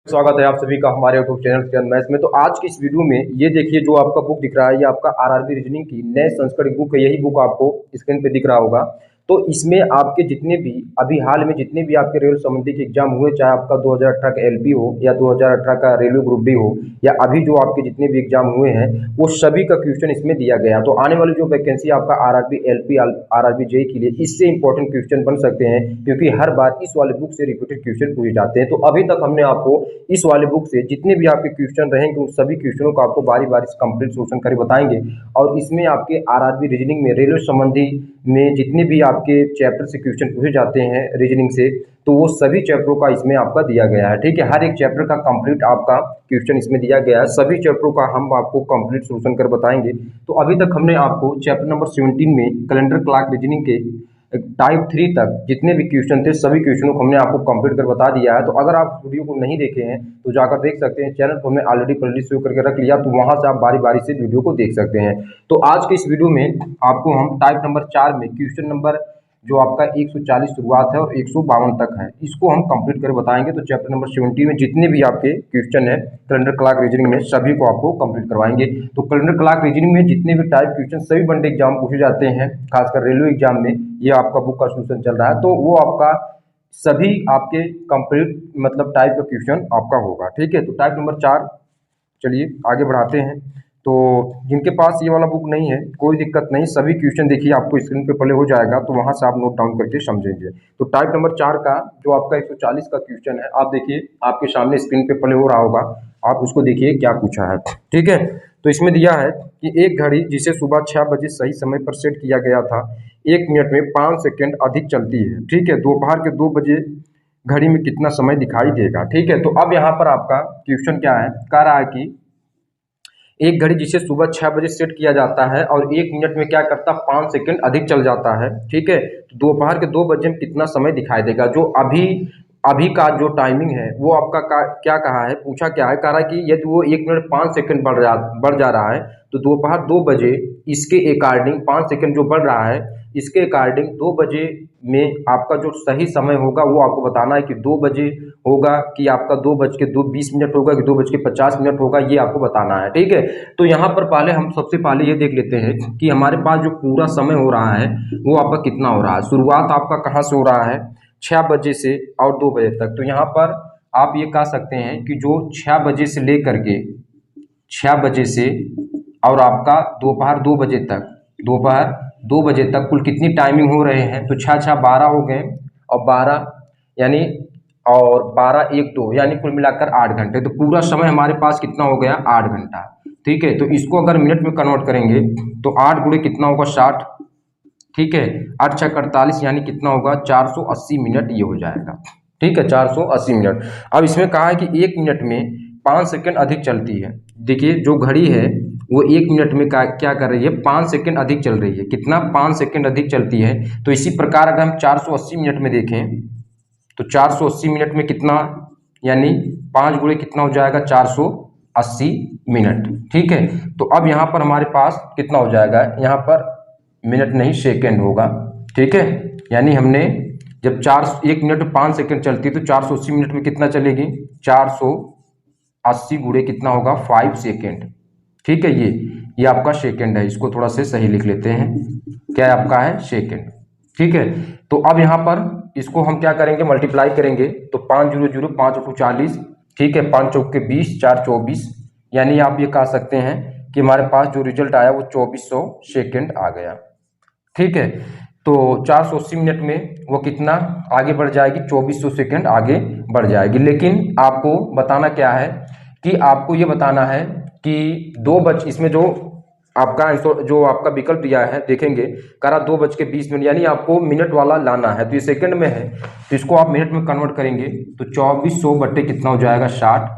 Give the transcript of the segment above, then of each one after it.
स्वागत है आप सभी का हमारे यूट्यूब चैनल के मैथ्स में। तो आज की इस वीडियो में ये देखिए, जो आपका बुक दिख रहा है ये आपका आरआरबी रीजनिंग की नए संस्करण की बुक है। यही बुक आपको स्क्रीन पे दिख रहा होगा। तो इसमें आपके जितने भी अभी हाल में जितने भी आपके रेलवे संबंधी के एग्जाम हुए, चाहे आपका 2018 का एलपी हो या 2018 का रेलवे ग्रुप डी हो या अभी जो आपके जितने भी एग्जाम हुए हैं, वो सभी का क्वेश्चन इसमें दिया गया। तो आने वाली जो वैकेंसी आपका आरआरबी एलपी आरआरबी जेई के लिए इससे इंपॉर्टेंट क्वेश्चन बन सकते हैं, क्योंकि हर बार इस वाले बुक से रिपीटेड क्वेश्चन पूछे जाते हैं। तो अभी तक हमने आपको इस वाले बुक से जितने भी आपके क्वेश्चन रहेंगे उन सभी क्वेश्चनों को आपको बारी बारी से कंप्लीट सोल्यूशन करके बताएंगे। और इसमें आपके आरआरबी रीजनिंग में रेलवे संबंधी में जितने भी आपके चैप्टर से क्वेश्चन पूछे जाते हैं रीजनिंग से, तो वो सभी चैप्टरों का इसमें आपका दिया गया है। ठीक है, हर एक चैप्टर का कंप्लीट आपका क्वेश्चन इसमें दिया गया है। सभी चैप्टरों का हम आपको कंप्लीट सोल्यूशन कर बताएंगे। तो अभी तक हमने आपको चैप्टर नंबर 17 में कैलेंडर क्लॉक रीजनिंग के टाइप 3 तक जितने भी क्वेश्चन थे सभी क्वेश्चनों को हमने आपको कंप्लीट कर बता दिया है। तो अगर आप वीडियो को नहीं देखे हैं तो जाकर देख सकते हैं। चैनल को हमने ऑलरेडी प्लेलिस्ट शुरू करके रख लिया, तो वहां से आप बारी बारी से वीडियो को देख सकते हैं। तो आज के इस वीडियो में आपको हम टाइप नंबर 4 में क्वेश्चन नंबर जो आपका 140 शुरुआत है और 152 तक है, इसको हम कंप्लीट कर बताएंगे। तो चैप्टर नंबर 17 में जितने भी आपके क्वेश्चन है कैलेंडर क्लॉक रीजनिंग में सभी को आपको कंप्लीट करवाएंगे। तो कैलेंडर क्लॉक रीजनिंग में जितने भी टाइप क्वेश्चन सभी वनडे एग्जाम पूछे जाते हैं, खासकर रेलवे एग्जाम में ये आपका बुक का सोल्यूशन चल रहा है। तो वो आपका सभी आपके कंप्लीट मतलब टाइप का क्वेश्चन आपका होगा। ठीक है, तो टाइप नंबर 4 चलिए आगे बढ़ाते हैं। तो जिनके पास ये वाला बुक नहीं है कोई दिक्कत नहीं, सभी क्वेश्चन देखिए आपको स्क्रीन पे प्ले हो जाएगा, तो वहां से आप नोट डाउन करके समझेंगे। तो टाइप नंबर 4 का जो आपका 140 का क्वेश्चन है, आप देखिए आपके सामने स्क्रीन पे प्ले हो रहा होगा, आप उसको देखिए क्या पूछा है। ठीक है, तो इसमें दिया है कि एक घड़ी जिसे सुबह 6 बजे सही समय पर सेट किया गया था 1 मिनट में 5 सेकेंड अधिक चलती है। ठीक है, दोपहर के 2 बजे घड़ी में कितना समय दिखाई देगा। ठीक है, तो अब यहाँ पर आपका क्वेश्चन क्या है, कह रहा है कि एक घड़ी जिसे सुबह 6 बजे सेट किया जाता है और 1 मिनट में क्या करता 5 सेकंड अधिक चल जाता है। ठीक है, तो दोपहर के 2 बजे में कितना समय दिखाई देगा। जो अभी अभी का जो टाइमिंग है वो आपका क्या कहा है, पूछा क्या है, कह रहा है कि यदि वो 1 मिनट 5 सेकंड बढ़ जा रहा है तो दोपहर 2 बजे इसके अकॉर्डिंग 5 सेकंड जो बढ़ रहा है इसके अकॉर्डिंग 2 बजे में आपका जो सही समय होगा वो आपको बताना है कि 2 बजे होगा कि आपका 2:20 होगा कि 2:50 होगा, ये आपको बताना है। ठीक है, तो यहाँ पर पहले हम सबसे पहले ये देख लेते हैं कि हमारे पास जो पूरा समय हो रहा है वो आपका कितना हो रहा है। शुरुआत आपका कहाँ से हो रहा है, 6 बजे से और 2 बजे तक। तो यहाँ पर आप ये कह सकते हैं कि जो 6 बजे से लेकर के 6 बजे से और आपका दोपहर 2 बजे तक, दोपहर 2 बजे तक कुल कितनी टाइमिंग हो रहे हैं, तो 6 6 12 हो गए और 12 यानी और 12 1 2 यानी कुल मिलाकर 8 घंटे। तो पूरा समय हमारे पास कितना हो गया, 8 घंटा। ठीक है, तो इसको अगर मिनट में कन्वर्ट करेंगे तो 8 गुणे कितना होगा 60। ठीक है, 8 6 48 यानी कितना होगा 480 मिनट ये हो जाएगा। ठीक है, 480 मिनट। अब इसमें कहा है कि 1 मिनट में 5 सेकंड अधिक चलती है। देखिए जो घड़ी है वो 1 मिनट में क्या कर रही है, 5 सेकंड अधिक चल रही है। कितना, 5 सेकंड अधिक चलती है। तो इसी प्रकार अगर हम 480 मिनट में देखें तो 480 मिनट में कितना, यानी 5 गुणे कितना हो जाएगा 480 मिनट। ठीक है, तो अब यहाँ पर हमारे पास कितना हो जाएगा, यहाँ पर मिनट नहीं सेकंड होगा। ठीक है, यानी हमने जब 1 मिनट में 5 सेकंड चलती है तो 480 मिनट में कितना चलेगी, 480 गुणे कितना होगा 5 सेकेंड। ठीक है, ये आपका सेकंड है, इसको थोड़ा से सही लिख लेते हैं, क्या आपका है सेकंड। ठीक है, तो अब यहाँ पर इसको हम क्या करेंगे, मल्टीप्लाई करेंगे तो 5 0 0 5 × 40। ठीक है, 5 चौके 20 4 24, यानी आप ये कह सकते हैं कि हमारे पास जो रिजल्ट आया वो 2400 सेकेंड आ गया। ठीक है, तो 480 मिनट में वो कितना आगे बढ़ जाएगी, 2400 सेकेंड आगे बढ़ जाएगी। लेकिन आपको बताना क्या है कि आपको ये बताना है कि इसमें जो आपका आंसर जो आपका विकल्प दिया है देखेंगे, करा 2:20 यानी आपको मिनट वाला लाना है। तो ये सेकंड में है तो इसको आप मिनट में कन्वर्ट करेंगे तो 2400 बट्टे कितना हो जाएगा 60,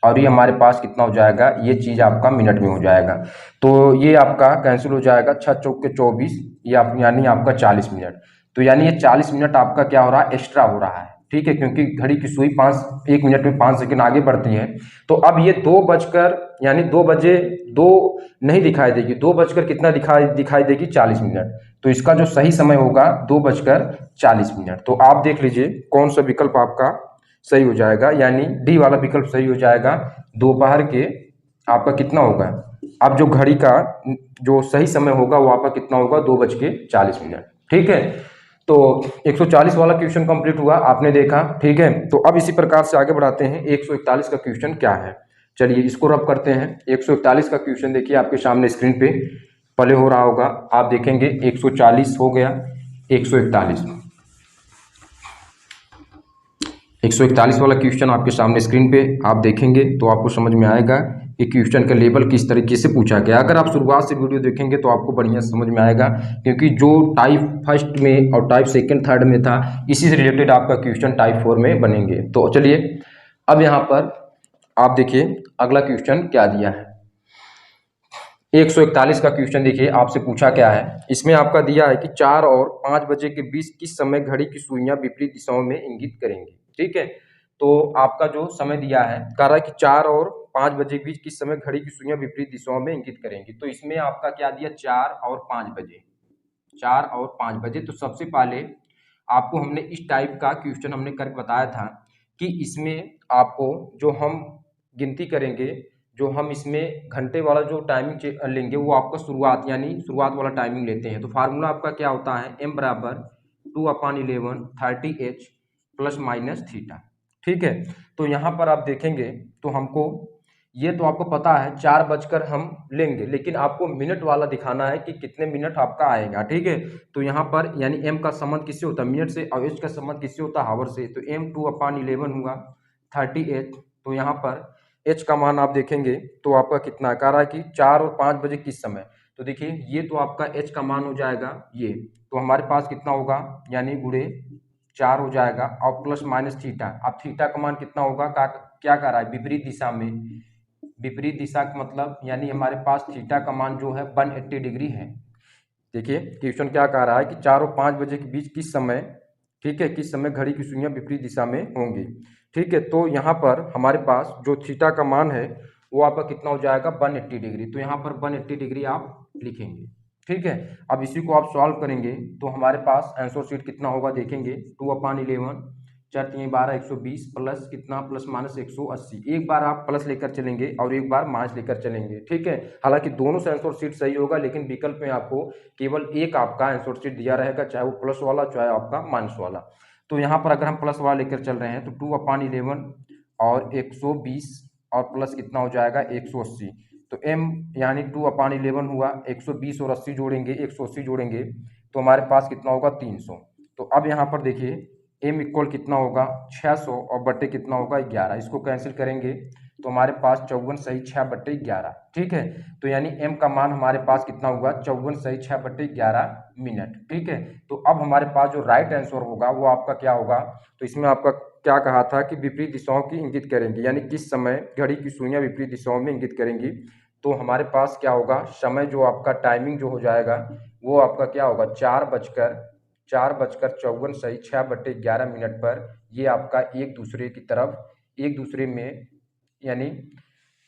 और ये हमारे पास कितना हो जाएगा, ये चीज आपका मिनट में हो जाएगा। तो ये आपका कैंसिल हो जाएगा, 6 चौके 24, ये यानी आपका 40 मिनट। तो यानी ये 40 मिनट आपका क्या हो रहा है, एक्स्ट्रा हो रहा है। ठीक है, क्योंकि घड़ी की सुई 1 मिनट में 5 सेकंड आगे बढ़ती है। तो अब ये 2 बजकर यानी 2 बजे 2 नहीं दिखाई देगी, 2 बजकर कितना दिखाई देगी 40 मिनट। तो इसका जो सही समय होगा 2:40 तो आप देख लीजिए कौन सा विकल्प आपका सही हो जाएगा, यानी डी वाला विकल्प सही हो जाएगा। दोपहर के आपका कितना होगा, अब जो घड़ी का जो सही समय होगा वो आपका कितना होगा, 2:40। ठीक है, तो 140 वाला क्वेश्चन कंप्लीट हुआ, आपने देखा। ठीक है, तो अब इसी प्रकार से आगे बढ़ाते हैं। 141 का क्वेश्चन क्या है, चलिए इसको रब करते हैं। 141 का क्वेश्चन देखिए आपके सामने स्क्रीन पे प्ले हो रहा होगा, आप देखेंगे 140 हो गया, 141 141 वाला क्वेश्चन आपके सामने स्क्रीन पे आप देखेंगे तो आपको समझ में आएगा कि क्वेश्चन का लेवल किस तरीके से पूछा गया। अगर आप शुरुआत से वीडियो देखेंगे तो आपको बढ़िया समझ में आएगा, क्योंकि जो टाइप फर्स्ट में और टाइप सेकंड थर्ड में था, इसी से रिलेटेड आपका क्वेश्चन टाइप 4 में बनेंगे। तो चलिए अब यहाँ पर आप देखिए अगला क्वेश्चन क्या दिया है। 141 का क्वेश्चन देखिए आपसे पूछा क्या है। इसमें आपका दिया है कि 4 और 5 बजे के बीच किस समय घड़ी की सुइयां विपरीत दिशाओं में इंगित करेंगी। ठीक है, तो आपका जो समय दिया है, कह रहा है कि 4 और 5 बजे के बीच किस समय घड़ी की सुइयां विपरीत दिशाओं में इंगित करेंगी। तो इसमें आपका क्या दिया, 4 और 5 बजे, 4 और 5 बजे। तो सबसे पहले आपको हमने इस टाइप का क्वेश्चन हमने करके बताया था कि इसमें आपको जो हम गिनती करेंगे, जो हम इसमें घंटे वाला जो टाइमिंग लेंगे वो आपका शुरुआत, यानी शुरुआत वाला टाइमिंग लेते हैं। तो फार्मूला आपका क्या होता है, m बराबर 2/11 30h प्लस माइनस थीटा। ठीक है, तो यहाँ पर आप देखेंगे तो हमको ये तो आपको पता है 4 बजकर हम लेंगे, लेकिन आपको मिनट वाला दिखाना है कि कितने मिनट आपका आएगा। ठीक है, तो यहाँ पर यानी m का संबंध किससे होता है, मिनट से, और h का संबंध किससे होता है, हावर से। तो m 2/11 हुआ 30h। तो यहाँ पर h का मान आप देखेंगे तो आपका कितना कह रहा है कि 4 और 5 बजे किस समय। तो देखिए ये तो आपका h का मान हो जाएगा ये, तो हमारे पास कितना होगा, यानी गुणे 4 हो जाएगा और प्लस माइनस थीटा। अब थीटा का मान कितना होगा, क्या कह रहा है, विपरीत दिशा में। विपरीत दिशा का मतलब यानी हमारे पास थीटा का मान जो है 180 डिग्री है। देखिए क्वेश्चन क्या कह रहा है कि 4 और 5 बजे के बीच किस समय, ठीक है, किस समय घड़ी की सुइयां विपरीत दिशा में होंगी। ठीक है, तो यहाँ पर हमारे पास जो थीटा का मान है वो आपका कितना हो जाएगा, 180 डिग्री। तो यहाँ पर 180 डिग्री आप लिखेंगे। ठीक है, अब इसी को आप सॉल्व करेंगे तो हमारे पास आंसर शीट कितना होगा, देखेंगे 2/11 4 3 12 120 प्लस कितना, प्लस माइनस 180। एक बार आप प्लस लेकर चलेंगे और एक बार माइनस लेकर चलेंगे। ठीक है, हालांकि दोनों से आंसर शीट सही होगा, लेकिन विकल्प में आपको केवल एक आपका आंसर शीट दिया रहेगा, चाहे वो प्लस वाला चाहे आपका माइनस वाला। तो यहाँ पर अगर हम प्लस वाला लेकर चल रहे हैं तो 2/11 और 120 और प्लस कितना हो जाएगा 180। तो m यानी 2/11 हुआ, 120 और 80 जोड़ेंगे, 180 जोड़ेंगे तो हमारे पास कितना होगा 300। तो अब यहाँ पर देखिए m इक्वल कितना होगा 600 और बट्टे कितना होगा 11। इसको कैंसिल करेंगे तो हमारे पास 54 सही 6/11। ठीक है, तो यानी m का मान हमारे पास कितना हुआ 54 सही 6/11 मिनट। ठीक है, तो अब हमारे पास जो राइट आंसर होगा वो आपका क्या होगा, तो इसमें आपका क्या कहा था कि विपरीत दिशाओं की इंगित करेंगी, यानी किस समय घड़ी की सुइयां विपरीत दिशाओं में इंगित करेंगी। तो हमारे पास क्या होगा, समय जो आपका टाइमिंग जो हो जाएगा वो आपका क्या होगा 4:54 सही 6/11 मिनट पर ये आपका एक दूसरे की तरफ एक दूसरे में यानी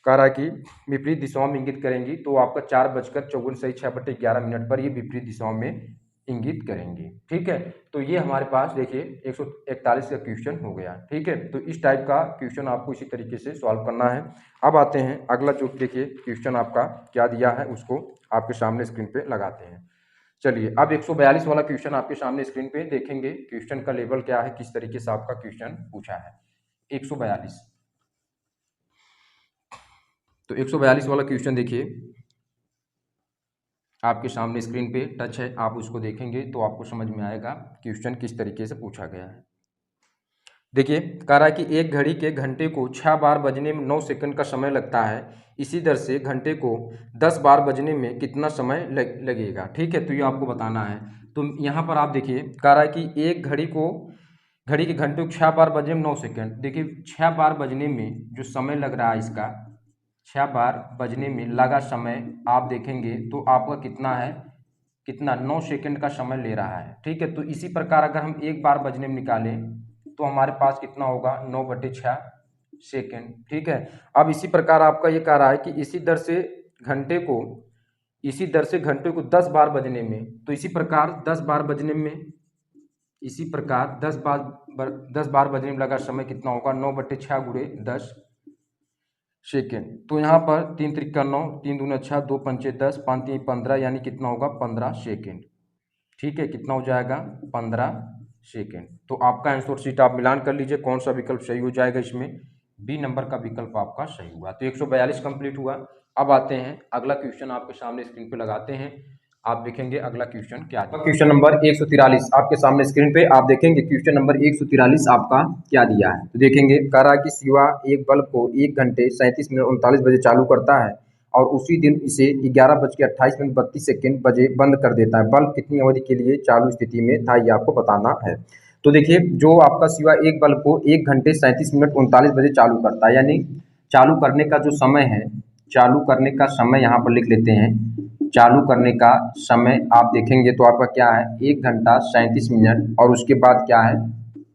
कह रहा कि विपरीत दिशाओं में इंगित करेंगी। तो आपका 4:54 सही 6/11 मिनट पर ये विपरीत दिशाओं में इंगित करेंगी। ठीक है, तो ये हमारे पास देखिए 141 का क्वेश्चन हो गया। ठीक है, तो इस टाइप का क्वेश्चन आपको इसी तरीके से सॉल्व करना है। अब आते हैं अगला जो देखिए क्वेश्चन आपका क्या दिया है उसको आपके सामने स्क्रीन पे लगाते हैं। चलिए अब 142 वाला क्वेश्चन आपके सामने स्क्रीन पे देखेंगे, क्वेश्चन का लेवल क्या है, किस तरीके से आपका क्वेश्चन पूछा है। 142, तो 142 वाला क्वेश्चन देखिए आपके सामने स्क्रीन पे टच है, आप उसको देखेंगे तो आपको समझ में आएगा क्वेश्चन किस तरीके से पूछा गया है। देखिए कह रहा है कि एक घड़ी के घंटे को 6 बार बजने में 9 सेकंड का समय लगता है, इसी दर से घंटे को 10 बार बजने में कितना समय लगेगा। ठीक है, तो ये आपको बताना है। तो यहाँ पर आप देखिए कह रहा है कि एक घड़ी के घंटे को 6 बार बजने में 9 सेकंड। देखिए 6 बार बजने में जो समय लग रहा है, इसका 6 बार बजने में लगा समय आप देखेंगे तो आपका कितना है, कितना 9 सेकंड का समय ले रहा है। ठीक है, तो इसी प्रकार अगर हम एक बार बजने में निकालें तो हमारे पास कितना होगा 9/6 सेकेंड। ठीक है, अब इसी प्रकार आपका ये कह रहा है कि इसी दर से घंटे को 10 बार बजने में, तो इसी प्रकार 10 बार बजने में इसी प्रकार 10 बार बजने में लगा समय कितना होगा, 9/6 गुणे 10 सेकेंड। तो यहाँ पर 3 त्रिक 9, 3 दूने 6, 2 पंचे 10, 5 3 15, यानी कितना होगा 15 सेकेंड। ठीक है, कितना हो जाएगा 15 सेकेंड। तो आपका आंसर शीट आप मिलान कर लीजिए कौन सा विकल्प सही हो जाएगा। इसमें बी नंबर का विकल्प आपका सही हुआ। तो 142 कंप्लीट हुआ। अब आते हैं अगला क्वेश्चन आपके सामने स्क्रीन पे लगाते हैं। आप देखेंगे अगला क्वेश्चन क्या है। क्वेश्चन नंबर 143 आपके सामने स्क्रीन पे आप देखेंगे। क्वेश्चन नंबर 143 आपका क्या दिया है तो देखेंगे। कह रहा है कि शिवा एक बल्ब को 1 घंटे 37 मिनट 39 बजे चालू करता है और उसी दिन इसे 11:28 बजे बंद कर देता है। बल्ब कितनी अवधि के लिए चालू स्थिति में था, ये आपको बताना है। तो देखिए, जो आपका शिवा एक बल्ब को 1 घंटे 37 मिनट 39 बजे चालू करता है, यानी चालू करने का जो समय है, चालू करने का समय यहाँ पर लिख लेते हैं। चालू करने का समय आप देखेंगे तो आपका क्या है 1 घंटा 37 मिनट और उसके बाद क्या है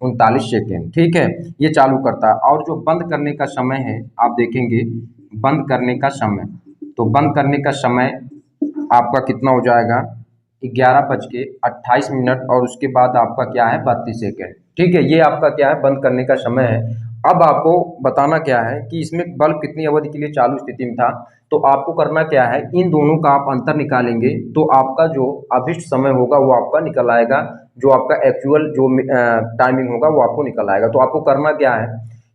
39 सेकेंड। ठीक है, ये चालू करता है। और जो बंद करने का समय है आप देखेंगे, बंद करने का समय, तो बंद करने का समय आपका कितना हो जाएगा 11:28 मिनट और उसके बाद आपका क्या है 32 सेकेंड। ठीक है, ये आपका क्या है बंद करने का समय है। अब आपको बताना क्या है कि इसमें बल्ब कितनी अवधि के लिए चालू स्थिति में था। तो आपको करना क्या है, इन दोनों का आप अंतर निकालेंगे तो आपका जो अभिष्ट समय होगा वो आपका निकल आएगा, जो आपका एक्चुअल जो टाइमिंग होगा वो आपको निकल आएगा। तो आपको करना क्या है,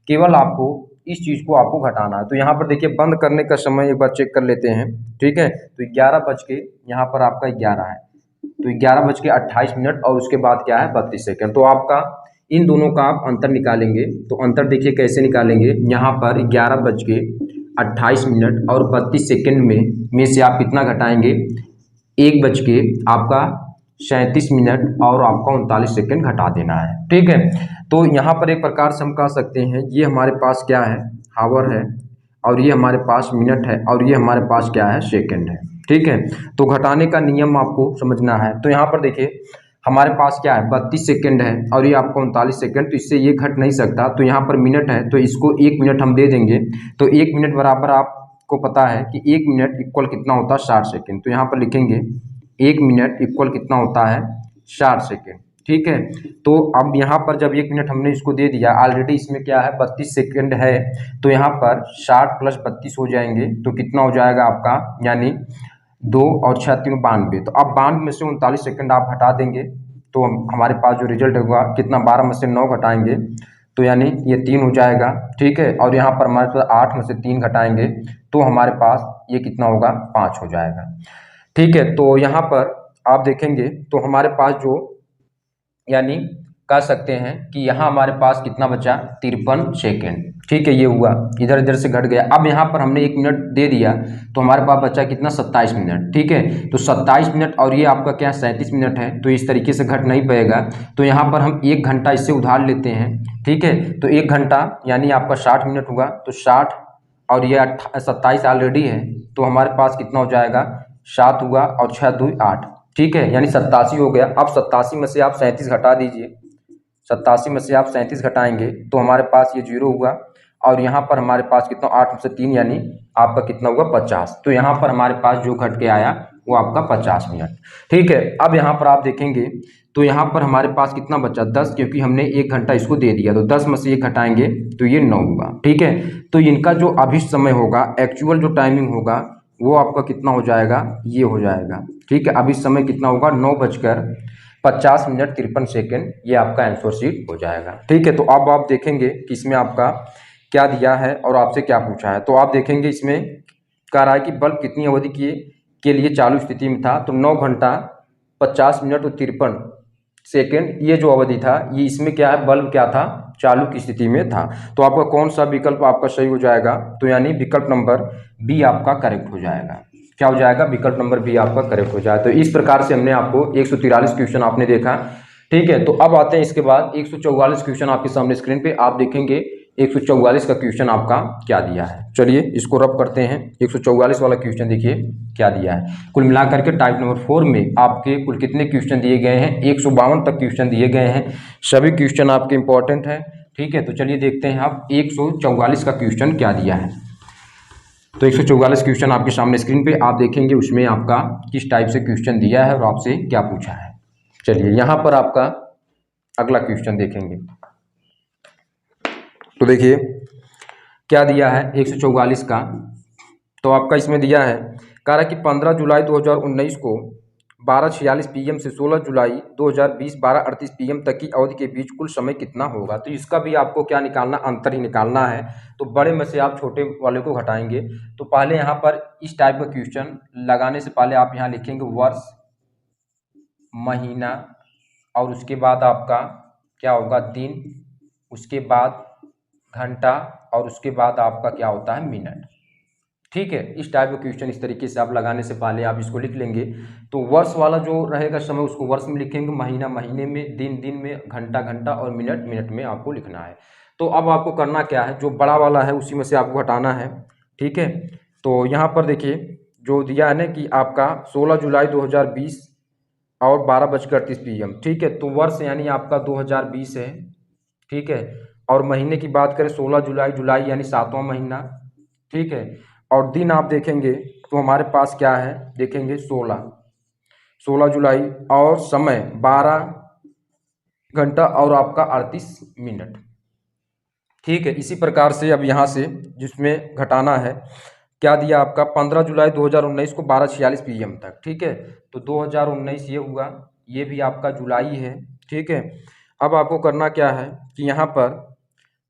केवल आपको इस चीज़ को आपको घटाना है। तो यहाँ पर देखिए बंद करने का समय एक बार चेक कर लेते हैं। ठीक है, तो 11 बज के यहाँ पर आपका 11 है, तो 11:28 और उसके बाद क्या है 32 सेकेंड। तो आपका इन दोनों का आप अंतर निकालेंगे तो अंतर देखिए कैसे निकालेंगे। यहाँ पर 11:28 और 32 सेकेंड में से आप कितना घटाएंगे 1:37 और आपका 39 सेकेंड घटा देना है। ठीक है, तो यहाँ पर एक प्रकार से हम कह सकते हैं ये हमारे पास क्या है हावर है और ये हमारे पास मिनट है और ये हमारे पास क्या है सेकेंड है। ठीक है, तो घटाने का नियम आपको समझना है। तो यहाँ पर देखिए हमारे पास क्या है 32 सेकेंड है और ये आपको 39 सेकेंड, तो इससे ये घट नहीं सकता। तो यहाँ पर मिनट है तो इसको 1 मिनट हम दे देंगे। तो 1 मिनट बराबर आपको पता है कि 1 मिनट इक्वल कितना होता है 60 सेकेंड। तो यहाँ पर लिखेंगे 1 मिनट इक्वल कितना होता है 60 सेकेंड। ठीक है, तो अब यहाँ पर जब 1 मिनट हमने इसको दे दिया, ऑलरेडी इसमें क्या है 32 सेकेंड है, तो यहाँ पर 60 + 32 हो जाएंगे तो कितना हो जाएगा आपका, यानी 2 और 6 3 92। तो अब 92 में से 39 सेकेंड आप हटा देंगे तो हमारे पास जो रिजल्ट होगा कितना 12 में से 9 घटाएंगे तो यानी ये 3 हो जाएगा। ठीक है, और यहाँ पर हमारे पास 8 में से 3 घटाएंगे तो हमारे पास ये कितना होगा 5 हो जाएगा। ठीक है, तो यहाँ पर आप देखेंगे तो हमारे पास जो यानी कह सकते हैं कि यहाँ हमारे पास कितना बचा 53 सेकेंड। ठीक है, ये हुआ इधर इधर से घट गया। अब यहाँ पर हमने 1 मिनट दे दिया तो हमारे पास बचा कितना 27 मिनट। ठीक है, तो 27 मिनट और ये आपका क्या 37 मिनट है, तो इस तरीके से घट नहीं पाएगा। तो यहाँ पर हम 1 घंटा इससे उधार लेते हैं। ठीक है, तो 1 घंटा यानी आपका 60 मिनट हुआ, तो 60 और ये 27 ऑलरेडी है तो हमारे पास कितना हो जाएगा 7 हुआ और 6 2 8। ठीक है, यानी 87 हो गया। अब 87 में से आप 37 घटा दीजिए, 87 में से आप 37 घटाएंगे तो हमारे पास ये 0 हुआ और यहाँ पर हमारे पास कितना 8 में से 3 यानी आपका कितना हुआ 50। तो यहाँ पर हमारे पास जो घट के आया वो आपका 50 मिनट। ठीक है, अब यहाँ पर आप देखेंगे तो यहाँ पर हमारे पास कितना बचा 10, क्योंकि हमने 1 घंटा इसको दे दिया तो 10 में से 1 घटाएंगे तो ये 9 हुआ। ठीक है, तो इनका जो अभिष्ट समय होगा, एक्चुअल जो टाइमिंग होगा वो आपका कितना हो जाएगा, ये हो जाएगा। ठीक है, अभी समय कितना होगा 9:50 मिनट 53 सेकेंड, ये आपका आंसर शीट हो जाएगा। ठीक है, तो अब आप देखेंगे कि इसमें आपका क्या दिया है और आपसे क्या पूछा है। तो आप देखेंगे इसमें कह रहा है कि बल्ब कितनी अवधि के लिए चालू स्थिति में था, तो 9 घंटा 50 मिनट और 53 सेकेंड ये जो अवधि था, ये इसमें क्या है बल्ब क्या था चालू की स्थिति में था। तो आपका कौन सा विकल्प आपका सही हो जाएगा, तो यानी विकल्प नंबर बी आपका करेक्ट हो जाएगा। क्या हो जाएगा, विकल्प नंबर बी आपका करेक्ट हो जाएगा। तो इस प्रकार से हमने आपको 143 क्वेश्चन आपने देखा। ठीक है, तो अब आते हैं इसके बाद 144 क्वेश्चन आपके सामने स्क्रीन पे आप देखेंगे 144 का क्वेश्चन आपका क्या दिया है। चलिए इसको रब करते हैं। 144 वाला क्वेश्चन देखिए क्या दिया है। कुल मिलाकर के टाइप नंबर 4 में आपके कुल कितने क्वेश्चन दिए गए हैं, 152 तक क्वेश्चन दिए गए हैं। सभी क्वेश्चन आपके इंपॉर्टेंट हैं। ठीक है, तो चलिए देखते हैं आप 144 का क्वेश्चन क्या दिया है। तो 144 क्वेश्चन आपके सामने स्क्रीन पे आप देखेंगे, उसमें आपका किस टाइप से क्वेश्चन दिया है और आपसे क्या पूछा है। चलिए यहाँ पर आपका अगला क्वेश्चन देखेंगे। तो देखिए क्या दिया है 144 का। तो आपका इसमें दिया है, कह रहा है कि 15 जुलाई 2019 को 12:46 PM से 16 जुलाई 2020 12:38 PM तक की अवधि के बीच कुल समय कितना होगा। तो इसका भी आपको क्या निकालना, अंतर ही निकालना है। तो बड़े में से आप छोटे वाले को घटाएंगे। तो पहले यहाँ पर इस टाइप का क्वेश्चन लगाने से पहले आप यहाँ लिखेंगे वर्ष, महीना, और उसके बाद आपका क्या होगा दिन, उसके बाद घंटा, और उसके बाद आपका क्या होता है मिनट। ठीक है, इस टाइप का क्वेश्चन इस तरीके से आप लगाने से पहले आप इसको लिख लेंगे। तो वर्ष वाला जो रहेगा समय उसको वर्ष में लिखेंगे, महीना महीने में, दिन दिन में, घंटा घंटा, और मिनट मिनट में आपको लिखना है। तो अब आपको करना क्या है, जो बड़ा वाला है उसी में से आपको हटाना है। ठीक है, तो यहाँ पर देखिए जो दिया है ना कि आपका 16 जुलाई 2020 और 12:38 PM। ठीक है, तो वर्ष यानी आपका 2020 है। ठीक है, और महीने की बात करें 16 जुलाई, जुलाई यानी 7वां महीना। ठीक है, और दिन आप देखेंगे तो हमारे पास क्या है, देखेंगे 16 जुलाई, और समय 12 घंटा और आपका 38 मिनट। ठीक है, इसी प्रकार से अब यहाँ से जिसमें घटाना है, क्या दिया आपका 15 जुलाई 2019 को 12:46 PM तक। ठीक है, तो 2019 ये हुआ, ये भी आपका जुलाई है। ठीक है, अब आपको करना क्या है कि यहाँ पर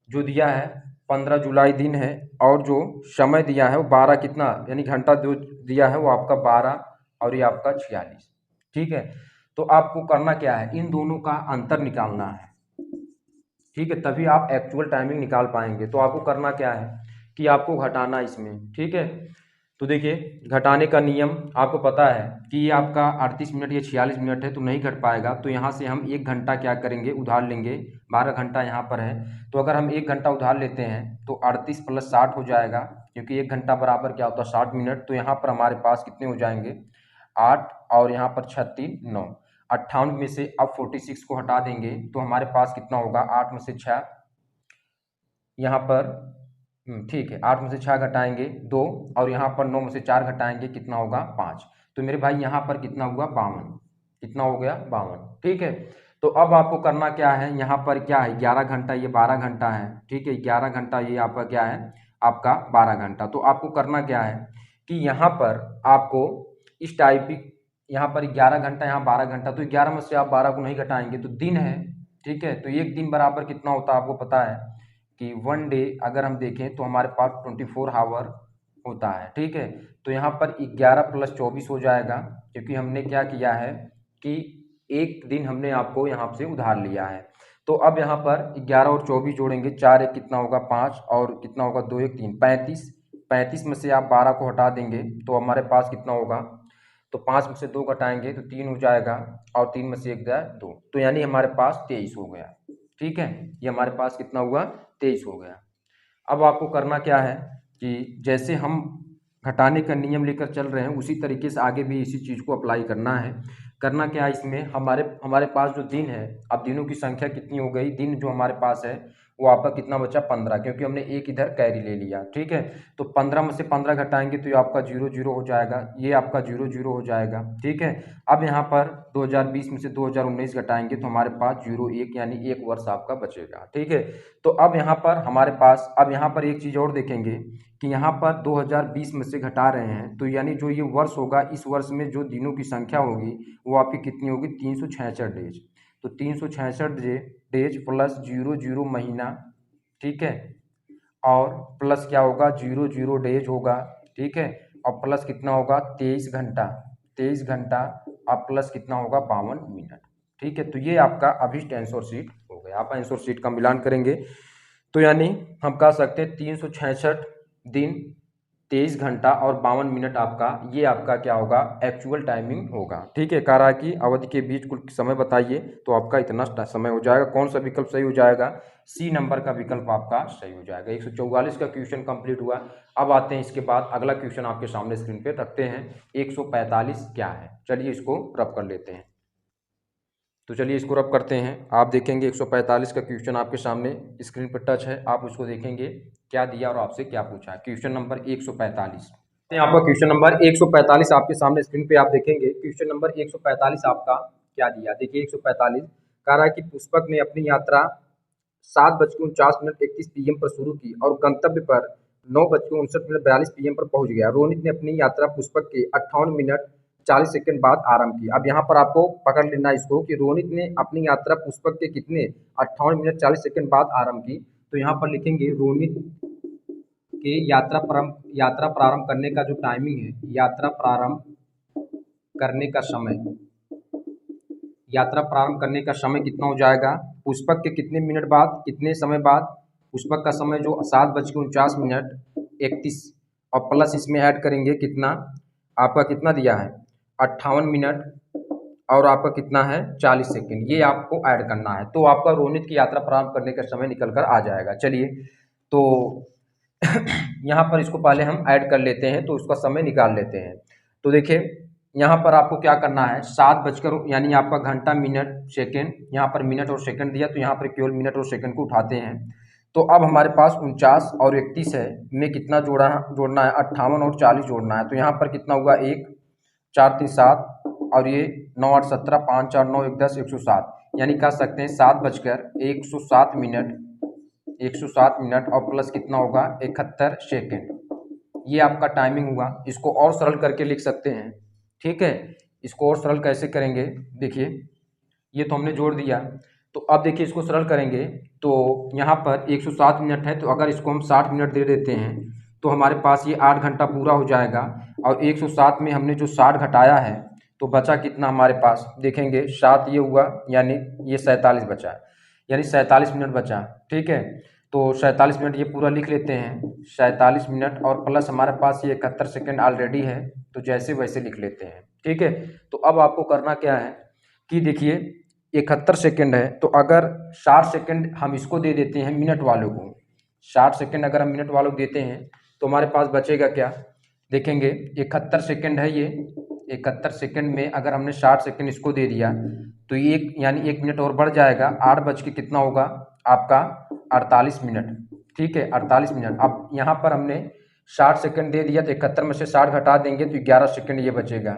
जो दिया है 15 जुलाई दिन है, और जो समय दिया है वो 12 कितना यानी घंटा जो दिया है वो आपका 12, और ये आपका 46। ठीक है, तो आपको करना क्या है, इन दोनों का अंतर निकालना है। ठीक है, तभी आप एक्चुअल टाइमिंग निकाल पाएंगे। तो आपको करना क्या है कि आपको घटाना इसमें। ठीक है, तो देखिए घटाने का नियम आपको पता है कि ये आपका 38 मिनट, ये 46 मिनट है, तो नहीं घट पाएगा। तो यहाँ से हम 1 घंटा क्या करेंगे, उधार लेंगे। 12 घंटा यहाँ पर है, तो अगर हम 1 घंटा उधार लेते हैं तो 38 + 60 हो जाएगा, क्योंकि 1 घंटा बराबर क्या होता है 60 मिनट। तो यहाँ पर हमारे पास कितने हो जाएंगे 8, और यहाँ पर 36 9, 58 में से अब 46 को हटा देंगे तो हमारे पास कितना होगा, 8 में से 6 यहाँ पर, ठीक है, 8 में से 6 घटाएंगे 2, और यहाँ पर 9 में से 4 घटाएंगे कितना होगा 5। तो मेरे भाई यहाँ पर कितना हुआ 52, कितना हो गया 52। ठीक है, तो अब आपको करना क्या है, यहाँ पर क्या है 11 घंटा, ये 12 घंटा है। ठीक है, 11 घंटा, ये आपका क्या है आपका 12 घंटा। तो आपको करना क्या है कि यहाँ पर आपको इस टाइप, यहाँ पर 11 घंटा, यहाँ 12 घंटा, तो 11 में से आप 12 को नहीं घटाएंगे तो दिन है। ठीक है, तो एक दिन बराबर कितना होता है आपको पता है कि 1 डे अगर हम देखें तो हमारे पास 24 आवर होता है। ठीक है, तो यहाँ पर 11 + 24 हो जाएगा, क्योंकि हमने क्या किया है कि एक दिन हमने आपको यहाँ से उधार लिया है। तो अब यहाँ पर 11 और 24 जोड़ेंगे, 4 1 कितना होगा 5, और कितना होगा 2 1 3, 35। 35 में से आप 12 को हटा देंगे तो हमारे पास कितना होगा, तो 5 में से 2 घटाएंगे तो 3 हो जाएगा, और 3 में से 1 जाए 2, तो यानी हमारे पास 23 हो गया। ठीक है, ये हमारे पास कितना हुआ 23 हो गया। अब आपको करना क्या है कि जैसे हम घटाने का नियम लेकर चल रहे हैं उसी तरीके से आगे भी इसी चीज़ को अप्लाई करना है। करना क्या है, इसमें हमारे हमारे पास जो दिन है, अब दिनों की संख्या कितनी हो गई, दिन जो हमारे पास है वो आपका कितना बचा 15, क्योंकि हमने एक इधर कैरी ले लिया। ठीक है, तो 15 में से 15 घटाएंगे तो ये आपका 0 0 हो जाएगा, ये आपका 0 0 हो जाएगा। ठीक है, अब यहाँ पर 2020 में से 2019 घटाएंगे तो हमारे पास 0 1 यानी 1 वर्ष आपका बचेगा। ठीक है, तो अब यहाँ पर हमारे पास, अब यहाँ पर एक चीज़ और देखेंगे कि यहाँ पर 2020 में से घटा रहे हैं, तो यानी जो ये वर्ष होगा, इस वर्ष में जो दिनों की संख्या होगी वो आपकी कितनी होगी 366 डेज। तो 366 डेज प्लस 0 0 महीना। ठीक है, और प्लस क्या होगा 0 0 डेज होगा। ठीक है, और प्लस कितना होगा 23 घंटा, 23 घंटा, और प्लस कितना होगा 52 मिनट। ठीक है, तो ये आपका अभी आंसर शीट हो गया। आप आंसर शीट का मिलान करेंगे तो यानी हम कह सकते हैं 366 दिन, 23 घंटा और 52 मिनट आपका, ये आपका क्या होगा एक्चुअल टाइमिंग होगा। ठीक है, कह रहा है कि अवधि के बीच कुल समय बताइए, तो आपका इतना समय हो जाएगा। कौन सा विकल्प सही हो जाएगा, सी नंबर का विकल्प आपका सही हो जाएगा। 144 का क्वेश्चन कंप्लीट हुआ। अब आते हैं इसके बाद अगला क्वेश्चन आपके सामने स्क्रीन पे रखते हैं। 145 क्या है, चलिए इसको रब कर लेते हैं। तो चलिए इसको रब करते हैं। आप देखेंगे 145 का क्वेश्चन आपके सामने स्क्रीन पर टच है, आप उसको देखेंगे क्या दिया और आपसे क्या पूछा है। क्वेश्चन नंबर 145, आपका क्वेश्चन नंबर 145 आपके सामने स्क्रीन पे आप देखेंगे। क्वेश्चन नंबर 145 आपका क्या दिया, देखिए 145 कह रहा है कि पुष्पक ने अपनी यात्रा 7:49 PM पर शुरू की और गंतव्य पर 9:59 PM पर पहुंच गया। रोनित ने अपनी यात्रा पुष्पक के 58 मिनट 40 सेकंड बाद आरंभ की। अब यहाँ पर आपको पकड़ लेना इसको कि रोनित ने अपनी यात्रा पुष्पक के कितने 58 मिनट 40 सेकंड बाद आरंभ की। तो यहाँ पर लिखेंगे रोनित के यात्रा प्रारंभ करने का जो टाइमिंग है, यात्रा प्रारंभ करने का समय, यात्रा प्रारंभ करने का समय कितना हो जाएगा, पुष्पक के कितने मिनट बाद, कितने समय बाद, पुष्पक का समय जो 7:49 और प्लस इसमें ऐड करेंगे कितना, आपका कितना दिया है 58 मिनट और आपका कितना है 40 सेकंड, ये आपको ऐड करना है। तो आपका रोनित की यात्रा प्रारंभ करने का समय निकल कर आ जाएगा। चलिए तो यहाँ पर इसको पहले हम ऐड कर लेते हैं, तो उसका समय निकाल लेते हैं। तो देखिए यहाँ पर आपको क्या करना है, 7 बजकर यानी आपका घंटा मिनट सेकंड, यहाँ पर मिनट और सेकंड दिया तो यहाँ पर केवल मिनट और सेकंड को उठाते हैं। तो अब हमारे पास 49 और 31 है, में कितना जोड़ना है 58 और 40 जोड़ना है। तो यहाँ पर कितना हुआ 1 4 3 7 और ये 9 8 17 5 4 9 1 10 107, यानी कह सकते हैं 7:107 मिनट और प्लस कितना होगा 71 सेकेंड। ये आपका टाइमिंग हुआ। इसको और सरल करके लिख सकते हैं, ठीक है। इसको और सरल कैसे करेंगे, देखिए ये तो हमने जोड़ दिया। तो अब देखिए इसको सरल करेंगे तो यहाँ पर 107 मिनट है, तो अगर इसको हम 60 मिनट दे देते हैं तो हमारे पास ये 8 घंटा पूरा हो जाएगा। और 107 में हमने जो 60 घटाया है तो बचा कितना हमारे पास, देखेंगे 7 ये हुआ यानी ये 47 बचा, यानी 47 मिनट बचा, ठीक है। तो 47 मिनट ये पूरा लिख लेते हैं, 47 मिनट और प्लस हमारे पास ये 71 सेकेंड ऑलरेडी है, तो जैसे वैसे लिख लेते हैं, ठीक है। तो अब आपको करना क्या है कि देखिए 71 सेकेंड है, तो अगर 60 सेकेंड हम इसको दे देते हैं मिनट वालों को, 60 सेकेंड अगर हम मिनट वालों को देते हैं तो हमारे पास बचेगा क्या, देखेंगे 71 सेकेंड है ये, 71 सेकेंड में अगर हमने 60 सेकेंड इसको दे दिया तो ये यानी 1 मिनट और बढ़ जाएगा, 8 बज के कितना होगा आपका 48 मिनट, ठीक है 48 मिनट। अब यहाँ पर हमने 60 सेकेंड दे दिया तो 71 में से 60 घटा देंगे तो 11 सेकेंड ये बचेगा,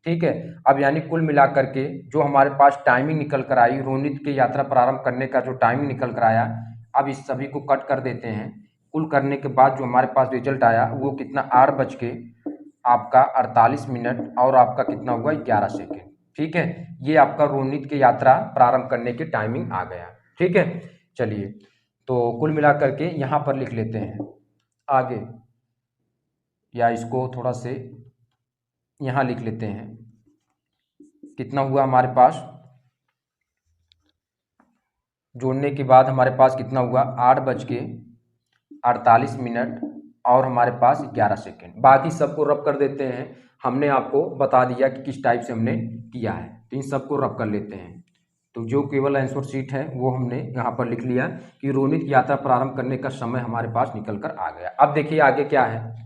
ठीक है। अब यानी कुल मिलाकर के जो हमारे पास टाइमिंग निकल कर आई, रोनित की यात्रा प्रारंभ करने का जो टाइमिंग निकल कर आया, अब इस सभी को कट कर देते हैं। कुल करने के बाद जो हमारे पास रिजल्ट आया वो कितना 8 बज के आपका 48 मिनट और आपका कितना हुआ 11 सेकेंड, ठीक है। ये आपका रोनित की यात्रा प्रारंभ करने की टाइमिंग आ गया, ठीक है। चलिए तो कुल मिलाकर के यहाँ पर लिख लेते हैं आगे, या इसको थोड़ा से यहाँ लिख लेते हैं, कितना हुआ हमारे पास, जोड़ने के बाद हमारे पास कितना हुआ 8 बज के 48 मिनट और हमारे पास 11 सेकेंड। बाकी सबको रब कर देते हैं, हमने आपको बता दिया कि किस टाइप से हमने किया है, तो इन सबको रब कर लेते हैं। तो जो केवल आंसर शीट है वो हमने यहाँ पर लिख लिया कि रोनित की यात्रा प्रारंभ करने का समय हमारे पास निकल कर आ गया। अब देखिए आगे क्या है,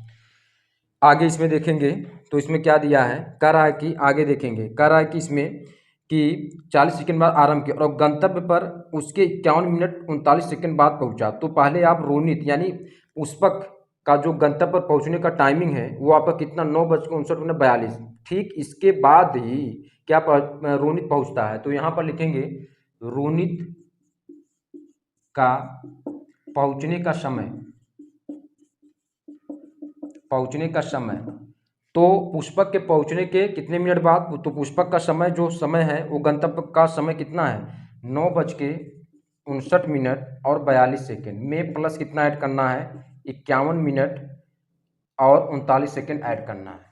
आगे इसमें देखेंगे तो इसमें क्या दिया है, कह रहा है कि आगे देखेंगे, कह रहा है कि इसमें कि 40 सेकंड बाद आरंभ किया और गंतव्य पर उसके 51 मिनट 39 सेकंड बाद पहुंचा। तो पहले आप रोनित यानी पुष्पक का जो गंतव्य पर पहुंचने का टाइमिंग है वो आपका कितना 9:59 ठीक इसके बाद ही क्या रोनित पहुंचता है। तो यहाँ पर लिखेंगे रोनित का पहुंचने का समय, तो पुष्पक के पहुंचने के कितने मिनट बाद, तो पुष्पक का समय जो समय है वो गंतव्य का समय कितना है 9:59 और 42 सेकेंड में प्लस कितना ऐड करना है 51 मिनट और 39 सेकेंड ऐड करना है,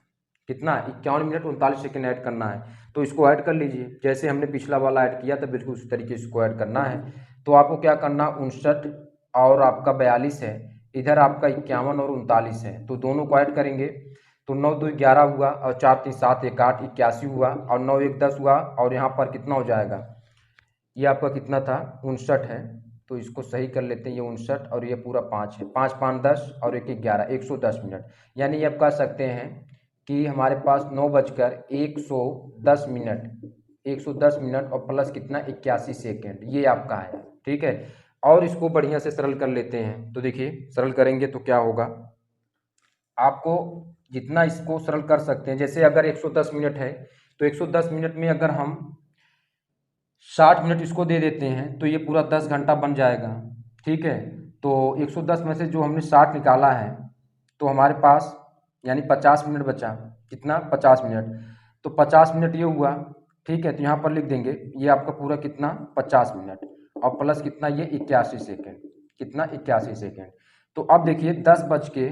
कितना 51 मिनट 39 सेकेंड ऐड करना है। तो इसको ऐड कर लीजिए, जैसे हमने पिछला वाला ऐड किया था बिल्कुल उसी तरीके से इसको ऐड करना है। तो आपको क्या करना 59 और आपका 42 है, इधर आपका 51 और 39 है, तो दोनों को ऐड करेंगे तो 9 2 11 हुआ और 4 3 7 1 8 81 हुआ और 9 1 10 हुआ और यहाँ पर कितना हो जाएगा, ये आपका कितना था 59 है, तो इसको सही कर लेते हैं, ये 59 और ये पूरा 5 है, 5 5 10 और 1 11 110 मिनट। यानी ये आप कह सकते हैं कि हमारे पास 9:110 मिनट और प्लस कितना 81 सेकेंड, ये आपका है, ठीक है। और इसको बढ़िया से सरल कर लेते हैं, तो देखिए सरल करेंगे तो क्या होगा, आपको जितना इसको सरल कर सकते हैं, जैसे अगर 110 मिनट है तो 110 मिनट में अगर हम 60 मिनट इसको दे देते हैं तो ये पूरा 10 घंटा बन जाएगा। ठीक है, तो 110 में से जो हमने 60 निकाला है तो हमारे पास यानी 50 मिनट बचा। कितना? 50 मिनट। तो 50 मिनट ये हुआ। ठीक है, तो यहाँ पर लिख देंगे ये आपका पूरा कितना 50 मिनट और प्लस कितना ये 81 सेकेंड। कितना? 81 सेकेंड। तो अब देखिए 10 बज के,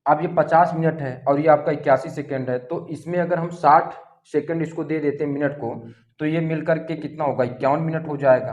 अब ये 50 मिनट है और ये आपका 81 सेकेंड है, तो इसमें अगर हम 60 सेकेंड इसको दे देते हैं मिनट को तो ये मिलकर के कितना होगा? 51 मिनट हो जाएगा,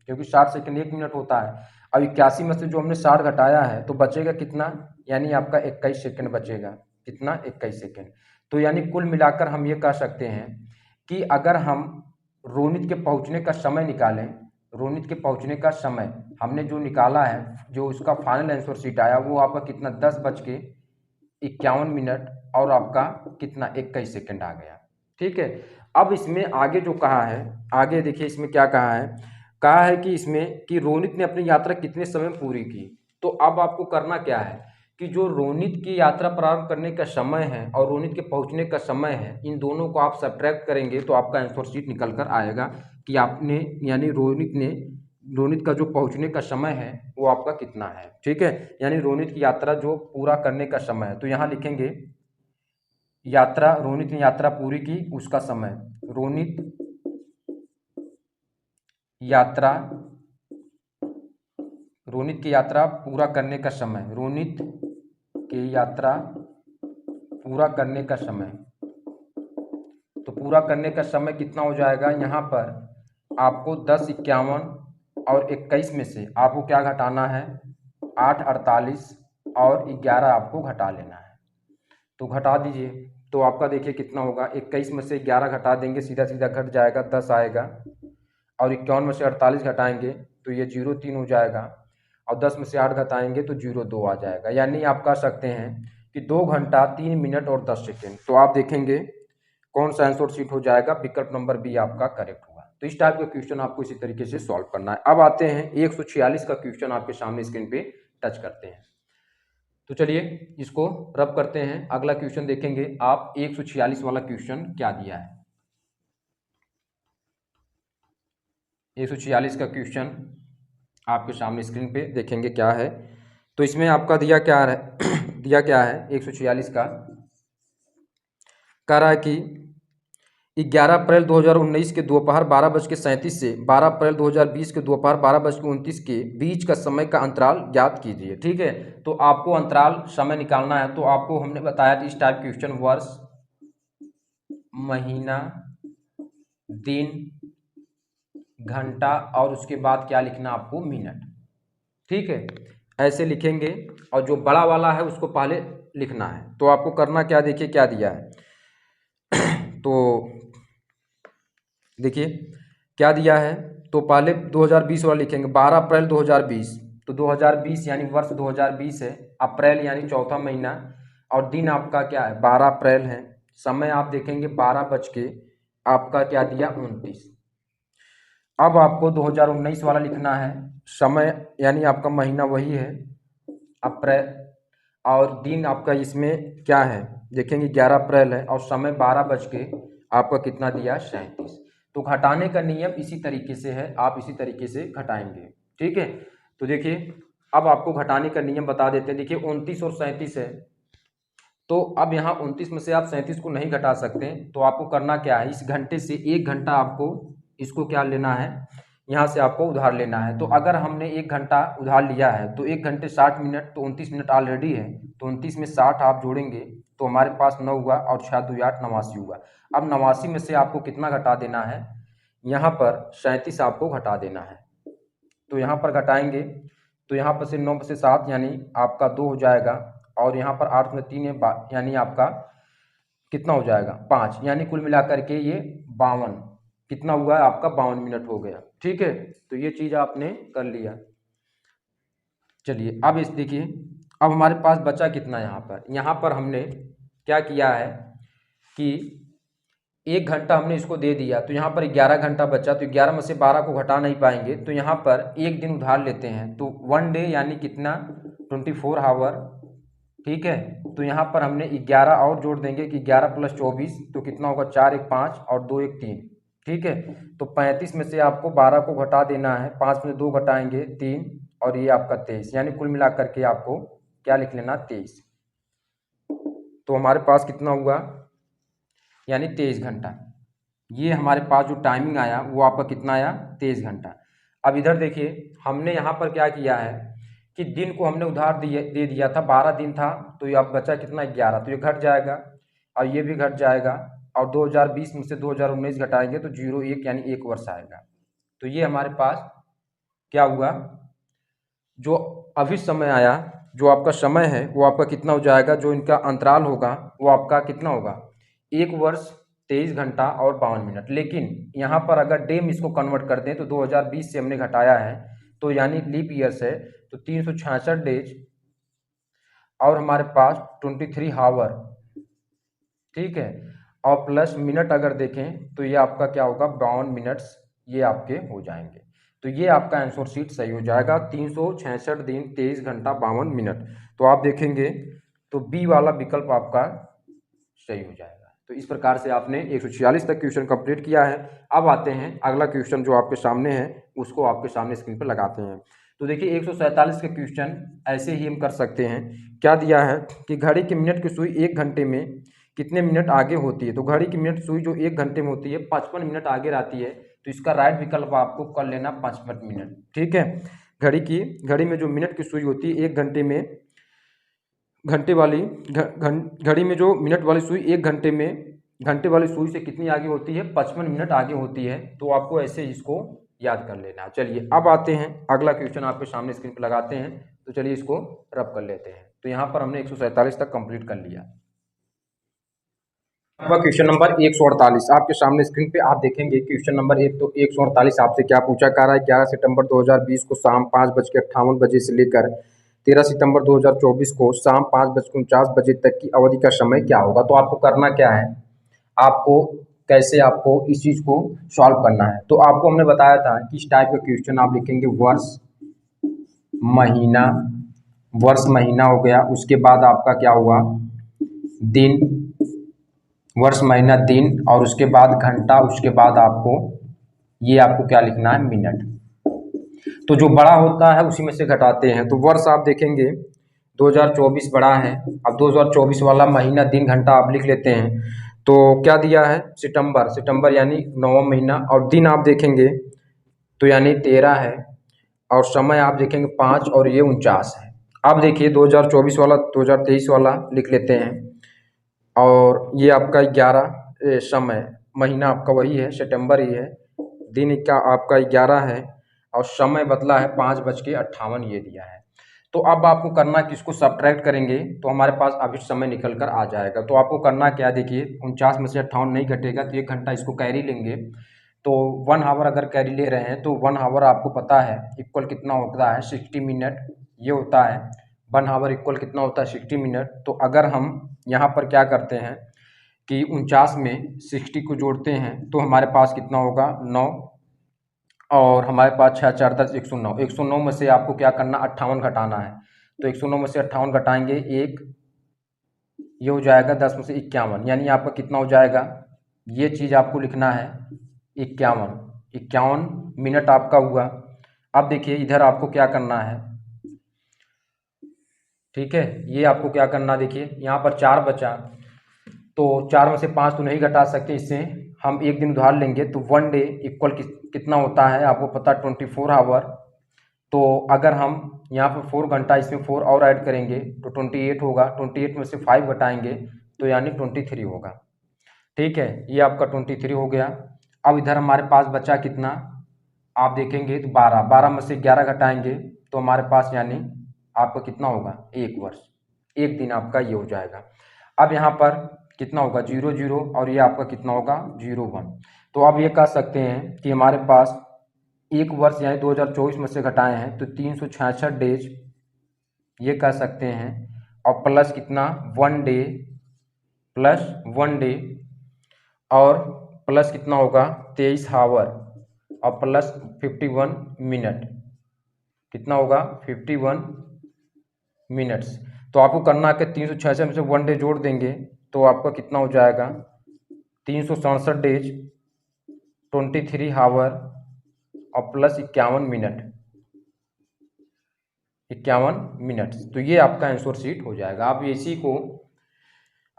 क्योंकि 60 सेकेंड 1 मिनट होता है। अब 81 में से जो हमने 60 घटाया है तो बचेगा कितना? यानी आपका 21 सेकेंड बचेगा। कितना? 21 सेकेंड। तो यानी कुल मिलाकर हम ये कह सकते हैं कि अगर हम रोनित के पहुंचने का समय निकालें, रोनित के पहुंचने का समय हमने जो निकाला है, जो उसका फाइनल आंसर शीट आया वो आपका कितना? 10:51 और आपका कितना? 21 सेकेंड आ गया। ठीक है, अब इसमें आगे जो कहा है, आगे देखिए इसमें क्या कहा है। कहा है कि इसमें कि रोनित ने अपनी यात्रा कितने समय में पूरी की। तो अब आपको करना क्या है कि जो रोनित की यात्रा प्रारंभ करने का समय है और रोनित के पहुंचने का समय है, इन दोनों को आप सब्ट्रैक्ट करेंगे तो आपका आंसर शीट निकल कर आएगा कि आपने यानी रोनित का जो पहुंचने का समय है वो आपका कितना है। ठीक है, यानी रोनित की यात्रा जो पूरा करने का समय है, तो यहाँ लिखेंगे यात्रा, रोनित ने यात्रा पूरी की उसका समय। रोनित यात्रा, रोनित की यात्रा पूरा करने का समय, रोनित की यात्रा पूरा करने का समय। तो पूरा करने का समय कितना हो जाएगा? यहाँ पर आपको 10, 51 और 21 में से आपको क्या घटाना है? 8, 48 और 11 आपको घटा लेना है। तो घटा दीजिए, तो आपका देखिए कितना होगा? 21 में से 11 घटा देंगे, सीधा सीधा घट जाएगा, 10 आएगा। और 51 में से 48 घटाएंगे तो ये 03 हो जाएगा। और 10 में से 8 घटाएंगे तो 02 आ जाएगा। यानी आप कह सकते हैं कि 2 घंटा 3 मिनट और 10 सेकेंड। तो आप देखेंगे कौन सा आंसर शीट हो जाएगा? विकल्प नंबर बी आपका करेक्ट होगा। तो इस टाइप का क्वेश्चन आपको इसी तरीके से सॉल्व करना है। अब आते हैं 146 का क्वेश्चन आपके सामने स्क्रीन पे टच करते हैं। तो चलिए इसको रब करते हैं, अगला क्वेश्चन देखेंगे आप 146 वाला क्वेश्चन क्या दिया है। 146 का क्वेश्चन आपके सामने स्क्रीन पे देखेंगे क्या है। तो इसमें आपका दिया क्या है दिया क्या है 146 का, कह रहा है कि 11 अप्रैल 2019 के दोपहर 12:37 से 12 अप्रैल 2020 के दोपहर 12:29 के बीच का समय का अंतराल ज्ञात कीजिए। ठीक है, तो आपको अंतराल समय निकालना है। तो आपको हमने बताया इस टाइप क्वेश्चन वर्ष, महीना, दिन, घंटा और उसके बाद क्या लिखना आपको? मिनट। ठीक है, ऐसे लिखेंगे और जो बड़ा वाला है उसको पहले लिखना है। तो आपको करना क्या, देखिए क्या दिया है तो देखिए क्या दिया है। तो पहले 2020 वाला लिखेंगे, 12 अप्रैल 2020। तो 2020 यानी वर्ष 2020 है, अप्रैल यानी चौथा महीना और दिन आपका क्या है? 12 अप्रैल है। समय आप देखेंगे 12 बज के आपका क्या दिया? 29। अब आपको 2019 वाला लिखना है, समय यानी आपका महीना वही है अप्रैल और दिन आपका इसमें क्या है देखेंगे 11 अप्रैल है और समय 12 बज के आपका कितना दिया? 37। तो घटाने का नियम इसी तरीके से है, आप इसी तरीके से घटाएंगे। ठीक है, तो देखिए अब आपको घटाने का नियम बता देते हैं। देखिए 29 और 37 है, तो अब यहाँ 29 में से आप 37 को नहीं घटा सकते। तो आपको करना क्या है, इस घंटे से 1 घंटा आपको इसको क्या लेना है? यहाँ से आपको उधार लेना है। तो अगर हमने 1 घंटा उधार लिया है तो 1 घंटे 60 मिनट, तो 29 मिनट ऑलरेडी है। तो 29 में 60 आप जोड़ेंगे तो हमारे पास 9 हुआ और 6 2 8 89 हुआ। अब 89 में से आपको कितना घटा देना है? यहाँ पर 37 आपको घटा देना है। तो यहाँ पर घटाएंगे तो यहाँ पर से 9 में से 7 यानी आपका 2 हो जाएगा और यहाँ पर 8 में 3 है यानी आपका कितना हो जाएगा? 5। यानी कुल मिलाकर के ये 52 कितना हुआ है आपका? 52 मिनट हो गया। ठीक है, तो ये चीज़ आपने कर लिया। चलिए अब इस देखिए अब हमारे पास बचा कितना? यहाँ पर हमने क्या किया है कि 1 घंटा हमने इसको दे दिया तो यहाँ पर 11 घंटा बचा। तो 11 में से 12 को घटा नहीं पाएंगे तो यहाँ पर 1 दिन उधार लेते हैं। तो 1 डे यानी कितना? 24 आवर। ठीक है, तो यहाँ पर हमने 11 और जोड़ देंगे कि 11 + 24 तो कितना होगा? 4 1 5 और 2 1 3। ठीक है। तो 35 में से आपको 12 को घटा देना है, 5 में 2 घटाएंगे 3, और ये आपका 23, यानी कुल मिलाकर के आपको क्या लिख लेना, 23। तो हमारे पास कितना हुआ, यानी 23 घंटा। ये हमारे पास जो टाइमिंग आया वो आपका कितना आया, 23 घंटा। अब इधर देखिए, हमने यहाँ पर क्या किया है कि दिन को हमने उधार दे दिया था, 12 दिन था, तो ये अब बचा कितना, 11। तो ये घट जाएगा और ये भी घट जाएगा, और 2020 में से 2019 घटाएंगे तो 01, यानी 1 वर्ष आएगा। तो ये हमारे पास क्या हुआ, जो अभी समय आया, जो आपका समय है वो आपका कितना हो जाएगा, जो इनका अंतराल होगा वो आपका कितना होगा, 1 वर्ष 23 घंटा और 52 मिनट। लेकिन यहाँ पर अगर डे में इसको कन्वर्ट कर दें तो 2020 से हमने घटाया है, तो यानी लीप ईयर्स है, तो 366 डेज और हमारे पास 23 हावर, ठीक है। और प्लस मिनट अगर देखें तो ये आपका क्या होगा, 52 मिनट्स ये आपके हो जाएंगे। तो ये आपका आंसर शीट सही हो जाएगा, 366 दिन 23 घंटा 52 मिनट। तो आप देखेंगे तो बी वाला विकल्प आपका सही हो जाएगा। तो इस प्रकार से आपने 146 तक क्वेश्चन कंप्लीट किया है। अब आते हैं अगला क्वेश्चन जो आपके सामने है, उसको आपके सामने स्क्रीन पर लगाते हैं। तो देखिए 147 के क्वेश्चन ऐसे ही हम कर सकते हैं। क्या दिया है कि घड़ी की मिनट की सुई 1 घंटे में कितने मिनट आगे होती है। तो घड़ी की मिनट सुई जो 1 घंटे में होती है 55 मिनट आगे रहती है, तो इसका राइट विकल्प आपको कर लेना 55 मिनट, ठीक है। घड़ी में जो मिनट की सुई होती है 1 घंटे में, घंटे वाली घड़ी में जो मिनट वाली सुई 1 घंटे में घंटे वाली सुई से कितनी आगे होती है, 55 मिनट आगे होती है। तो आपको ऐसे इसको याद कर लेना है। चलिए अब आते हैं अगला क्वेश्चन आपके सामने स्क्रीन पर लगाते हैं। तो चलिए इसको रब कर लेते हैं। तो यहाँ पर हमने 147 तक कंप्लीट कर लिया। अब क्वेश्चन नंबर 148 आपके सामने स्क्रीन पे आप देखेंगे। क्वेश्चन नंबर 1, तो 148 आपसे क्या पूछा जा रहा है, 11 सितंबर 2020 को शाम 5:58 बजे से लेकर 13 सितंबर 2024 को शाम 5:49 बजे तक की अवधि का समय क्या होगा। तो आपको करना क्या है, आपको कैसे आपको इस चीज़ को सॉल्व करना है। तो आपको हमने बताया था कि इस टाइप का क्वेश्चन आप लिखेंगे वर्ष महीना, वर्ष महीना हो गया, उसके बाद आपका क्या हुआ, दिन, वर्ष महीना दिन, और उसके बाद घंटा, उसके बाद आपको ये आपको क्या लिखना है, मिनट। तो जो बड़ा होता है उसी में से घटाते हैं। तो वर्ष आप देखेंगे 2024 बड़ा है। अब 2024 वाला महीना दिन घंटा आप लिख लेते हैं। तो क्या दिया है, सितंबर यानी 9वां महीना, और दिन आप देखेंगे तो यानी 13 है, और समय आप देखेंगे 5, और ये 49 है। अब देखिए 2024 वाला 2023 वाला लिख लेते हैं, और ये आपका 11 समय, महीना आपका वही है, सितंबर ही है, दिन का आपका 11 है, और समय बदला है 5:58 ये दिया है। तो अब आपको करना कि इसको सब्ट्रैक्ट करेंगे तो हमारे पास अभी समय निकल कर आ जाएगा। तो आपको करना क्या, देखिए 49 में से 58 नहीं घटेगा तो 1 घंटा इसको कैरी लेंगे। तो 1 हावर अगर कैरी ले रहे हैं तो 1 हावर आपको पता है इक्वल कितना होता है, 60 मिनट ये होता है। 1 हावर इक्वल कितना होता है, 60 मिनट। तो अगर हम यहाँ पर क्या करते हैं कि 49 में 60 को जोड़ते हैं तो हमारे पास कितना होगा, 9, और हमारे पास 6 4 10 109। 109 में से आपको क्या करना, 58 घटाना है। तो 109 में से 58 घटाएंगे 1, ये हो जाएगा 10 में से 51, यानी आपका कितना हो जाएगा, ये चीज़ आपको लिखना है 51 मिनट आपका हुआ। अब देखिए इधर आपको क्या करना है, ठीक है, ये आपको क्या करना, देखिए यहाँ पर 4 बचा, तो 4 में से 5 तो नहीं घटा सकते, इससे हम एक दिन उधार लेंगे। तो 1 डे इक्वल कितना होता है आपको पता, 24 आवर। तो अगर हम यहाँ पर 4 घंटा इसमें 4 और ऐड करेंगे तो 28 होगा। 28 में से 5 घटाएंगे तो यानी 23 होगा, ठीक है, ये आपका 23 हो गया। अब इधर हमारे पास बचा कितना, आप देखेंगे तो 12 में से 11 घटाएंगे तो हमारे पास यानी आपका कितना होगा, 1 वर्ष, 1 दिन आपका ये हो जाएगा। अब यहाँ पर कितना होगा, 0 0, और ये आपका कितना होगा, 0 1। तो अब ये कह सकते हैं कि हमारे पास 1 वर्ष यानी 2024 में से घटाए हैं तो 366 डेज ये कह सकते हैं, और प्लस कितना 1 डे, प्लस 1 डे, और प्लस कितना होगा 23 हावर, और प्लस 51 मिनट, कितना होगा 51 मिनट्स। तो आपको करना कि 366 में से 1 डे जोड़ देंगे तो आपका कितना हो जाएगा, 367 डेज 23 आवर और प्लस 51 मिनट। तो ये आपका आंसर शीट हो जाएगा। आप इसी को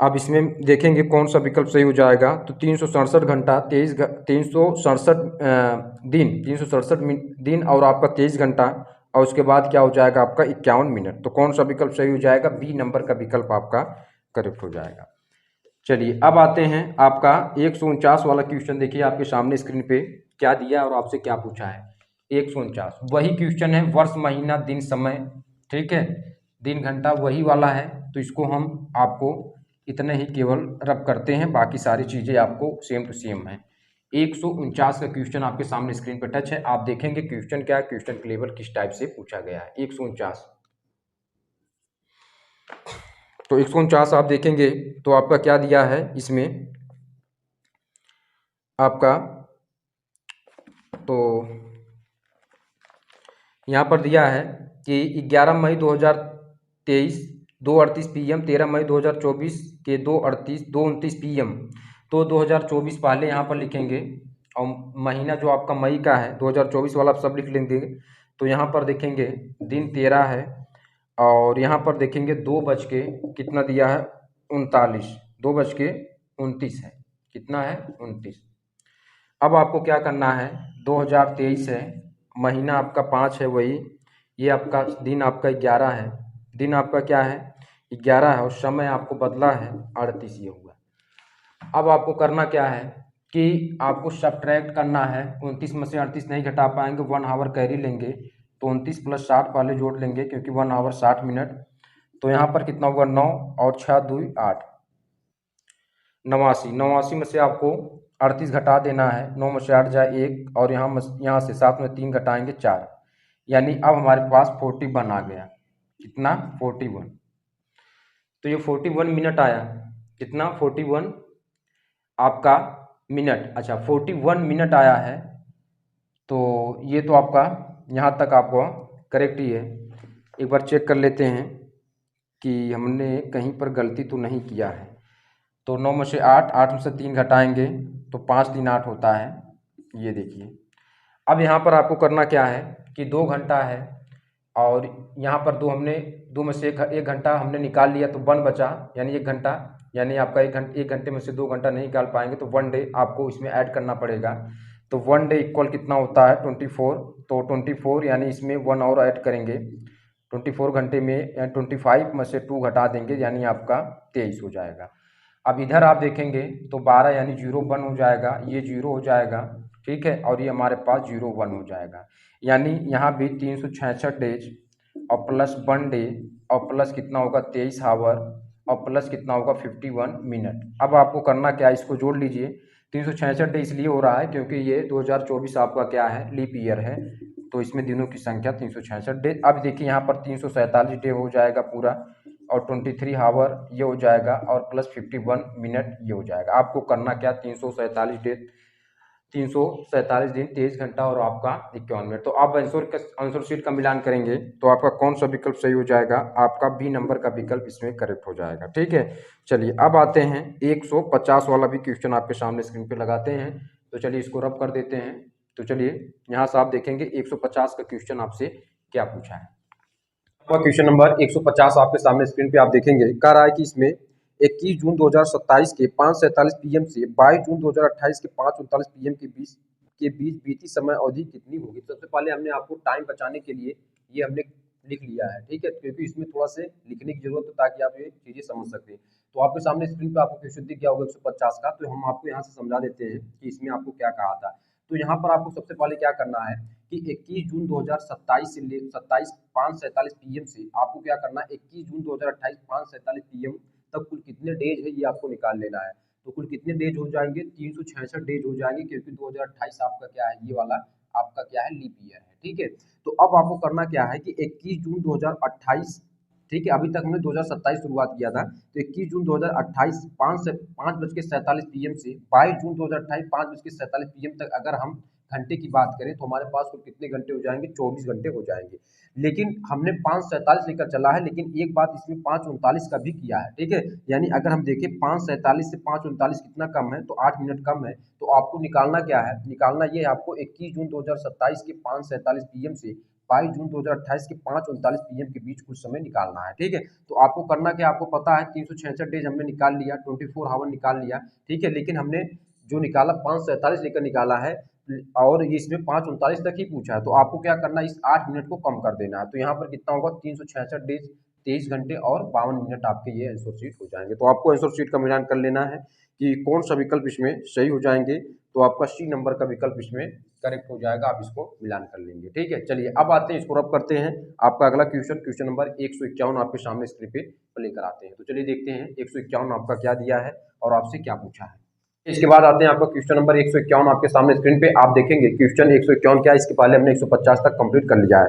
आप इसमें देखेंगे कौन सा विकल्प सही हो जाएगा। तो 367 घंटा 367 दिन और आपका 23 घंटा और उसके बाद क्या हो जाएगा आपका 51 मिनट। तो कौन सा विकल्प सही हो जाएगा, बी नंबर का विकल्प आपका करेक्ट हो जाएगा। चलिए अब आते हैं आपका 149 वाला क्वेश्चन। देखिए आपके सामने स्क्रीन पे क्या दिया और आपसे क्या पूछा है। 149 वही क्वेश्चन है, वर्ष महीना दिन समय, ठीक है, दिन घंटा वही वाला है। तो इसको हम आपको इतने ही केवल रब करते हैं, बाकी सारी चीज़ें आपको सेम टू सेम है। 149 का क्वेश्चन आपके सामने स्क्रीन पर टच है। आप देखेंगे क्वेश्चन क्या है, क्वेश्चन क्लेवर किस टाइप से पूछा गया है। 149 तो 149 आप देखेंगे तो आपका क्या दिया है इसमें आपका, तो यहाँ पर दिया है कि 11 मई 2023 2:38 PM, 13 मई 2024 के 2:29 PM। तो 2024 पहले यहाँ पर लिखेंगे और महीना जो आपका मई का है 2024 वाला आप सब लिख लेंगे। तो यहाँ पर देखेंगे दिन 13 है और यहाँ पर देखेंगे 2 बज के कितना दिया है 39, 2 बज के 29 है, कितना है 29। अब आपको क्या करना है, 2023 है, महीना आपका 5 है वही, ये आपका दिन आपका 11 है, दिन आपका क्या है 11 है और समय आपको बदला है 38 ये हुआ। अब आपको करना क्या है कि आपको सब्ट्रैक्ट करना है, 29 में से 38 नहीं घटा पाएंगे, 1 आवर कैरी लेंगे तो 29 + 60 पहले जोड़ लेंगे क्योंकि 1 आवर 60 मिनट। तो यहाँ पर कितना होगा 9 और 6 2 8 89, 89 में से आपको 38 घटा देना है, 9 में से 8 जाए 1 और यहाँ से 7 में 3 घटाएंगे 4, यानी अब हमारे पास 41 आ गया। कितना 41। तो ये 41 मिनट आया, कितना 41 आपका मिनट, अच्छा 41 मिनट आया है। तो ये तो आपका यहाँ तक आपको करेक्ट ही है। एक बार चेक कर लेते हैं कि हमने कहीं पर गलती तो नहीं किया है। तो 9 में से 8, 8 में से 3 घटाएंगे तो 5 3 8 होता है, ये देखिए। अब यहाँ पर आपको करना क्या है कि 2 घंटा है और यहाँ पर 2 में से एक घंटा हमने निकाल लिया तो 1 बचा, यानी 1 घंटा, यानी आपका 1 घंटे में से 2 घंटा नहीं निकाल पाएंगे तो 1 डे आपको इसमें ऐड करना पड़ेगा। तो 1 डे इक्वल कितना होता है 24। तो 24 यानी इसमें 1 और ऐड करेंगे, 24 घंटे में 25 में से 2 घटा देंगे यानी आपका 23 हो जाएगा। अब इधर आप देखेंगे तो 12 यानी 0 1 हो जाएगा, ये 0 हो जाएगा, ठीक है, और ये हमारे पास 0 1 हो जाएगा। यानी यहाँ भी 366 डेज और प्लस 1 डे और प्लस कितना होगा 23 आवर और प्लस कितना होगा 51 मिनट। अब आपको करना क्या है, इसको जोड़ लीजिए। 366 डे इसलिए हो रहा है क्योंकि ये 2024 आपका क्या है लीप ईयर है, तो इसमें दिनों की संख्या 366 डे। अब देखिए यहाँ पर 347 डे हो जाएगा पूरा और 23 आवर ये हो जाएगा और प्लस 51 मिनट ये हो जाएगा। आपको करना क्या 347 डे 347 दिन 23 घंटा और आपका 51 मिनट। तो आप आंसर शीट का मिलान करेंगे तो आपका कौन सा विकल्प सही हो जाएगा, आपका बी नंबर का विकल्प इसमें करेक्ट हो जाएगा, ठीक है। चलिए अब आते हैं 150 वाला भी क्वेश्चन आपके सामने स्क्रीन पे लगाते हैं। तो चलिए इसको रब कर देते हैं। तो चलिए यहाँ से आप देखेंगे 150 का क्वेश्चन आपसे क्या पूछा है। क्वेश्चन नंबर 150 आपके सामने स्क्रीन पे आप देखेंगे, कह रहा है कि इसमें 21 जून 2027 के 5:47 PM से 22 जून 2028 के 5:39 PM के बीच बीती समय अवधि कितनी होगी। सबसे पहले हमने आपको टाइम बचाने के लिए ये हमने लिख लिया है, ठीक है, क्योंकि इसमें थोड़ा से लिखने की जरूरत है ताकि आप ये चीजें समझ सकें। तो आपके सामने स्क्रीन पे आपको क्वेश्चन दिख गया होगा 150 का, तो हम आपको यहाँ से समझा देते हैं कि इसमें आपको क्या कहा था। तो यहाँ पर आपको सबसे पहले क्या करना है कि 21 जून 2027 से 5:47 PM से आपको क्या करना है 21 जून 2028 5:47 PM तक कुल कितने डेज है ये आपको निकाल लेना है। तो कुल कितने डेज हो जाएंगे 366 डेज हो जाएंगे, क्योंकि 2028 आपका क्या है ये वाला आपका क्या है लीप ईयर है, ठीक है। तो अब आपको करना क्या है कि 21 जून 2028, ठीक है, अभी तक हमने 2027 शुरुआत किया था, तो 21 जून 2028 5 बज के 47 PM से 22 जून 2028 5 बज के 47 PM तक अगर हम घंटे की बात करें तो हमारे पास कुल कितने घंटे हो जाएंगे, 24 घंटे हो जाएंगे। लेकिन हमने 5:47 लेकर चला है, लेकिन एक बात इसमें 5:39 का भी किया है, ठीक है। यानी अगर हम देखें 5:47 से 5:39 कितना कम है, तो 8 मिनट कम है। तो आपको निकालना क्या है, निकालना ये है आपको 21 जून 2027 के 5:47 पीएम से 22 जून 2028 के 5:39 पीएम के बीच कुछ समय निकालना है, ठीक है। तो आपको करना क्या, आपको पता है 366 डेज हमने निकाल लिया, 24 आवर निकाल लिया, ठीक है। लेकिन हमने जो निकाला 5:47 लेकर निकाला है, और ये इसमें 5:39 तक ही पूछा है। तो आपको क्या करना है, इस 8 मिनट को कम कर देना है। तो यहाँ पर कितना होगा, 366 डेज 23 घंटे और 52 मिनट आपके ये आंसर शीट हो जाएंगे। तो आपको आंसर शीट का मिलान कर लेना है कि कौन सा विकल्प इसमें सही हो जाएंगे। तो आपका सी नंबर का विकल्प इसमें करेक्ट हो जाएगा, आप इसको मिलान कर लेंगे, ठीक है। चलिए अब आते हैं, इसको रब करते हैं। आपका अगला क्वेश्चन नंबर 151 आपके सामने स्क्रीन पे प्ले कराते हैं। तो चलिए देखते हैं 151 आपका क्या दिया है और आपसे क्या पूछा है। इसके बाद आते हैं आपका क्वेश्चन नंबर 151 आपके सामने स्क्रीन पे आप देखेंगे। क्वेश्चन 151 क्या है, इसके पहले हमने 150 तक कंप्लीट कर लिया है।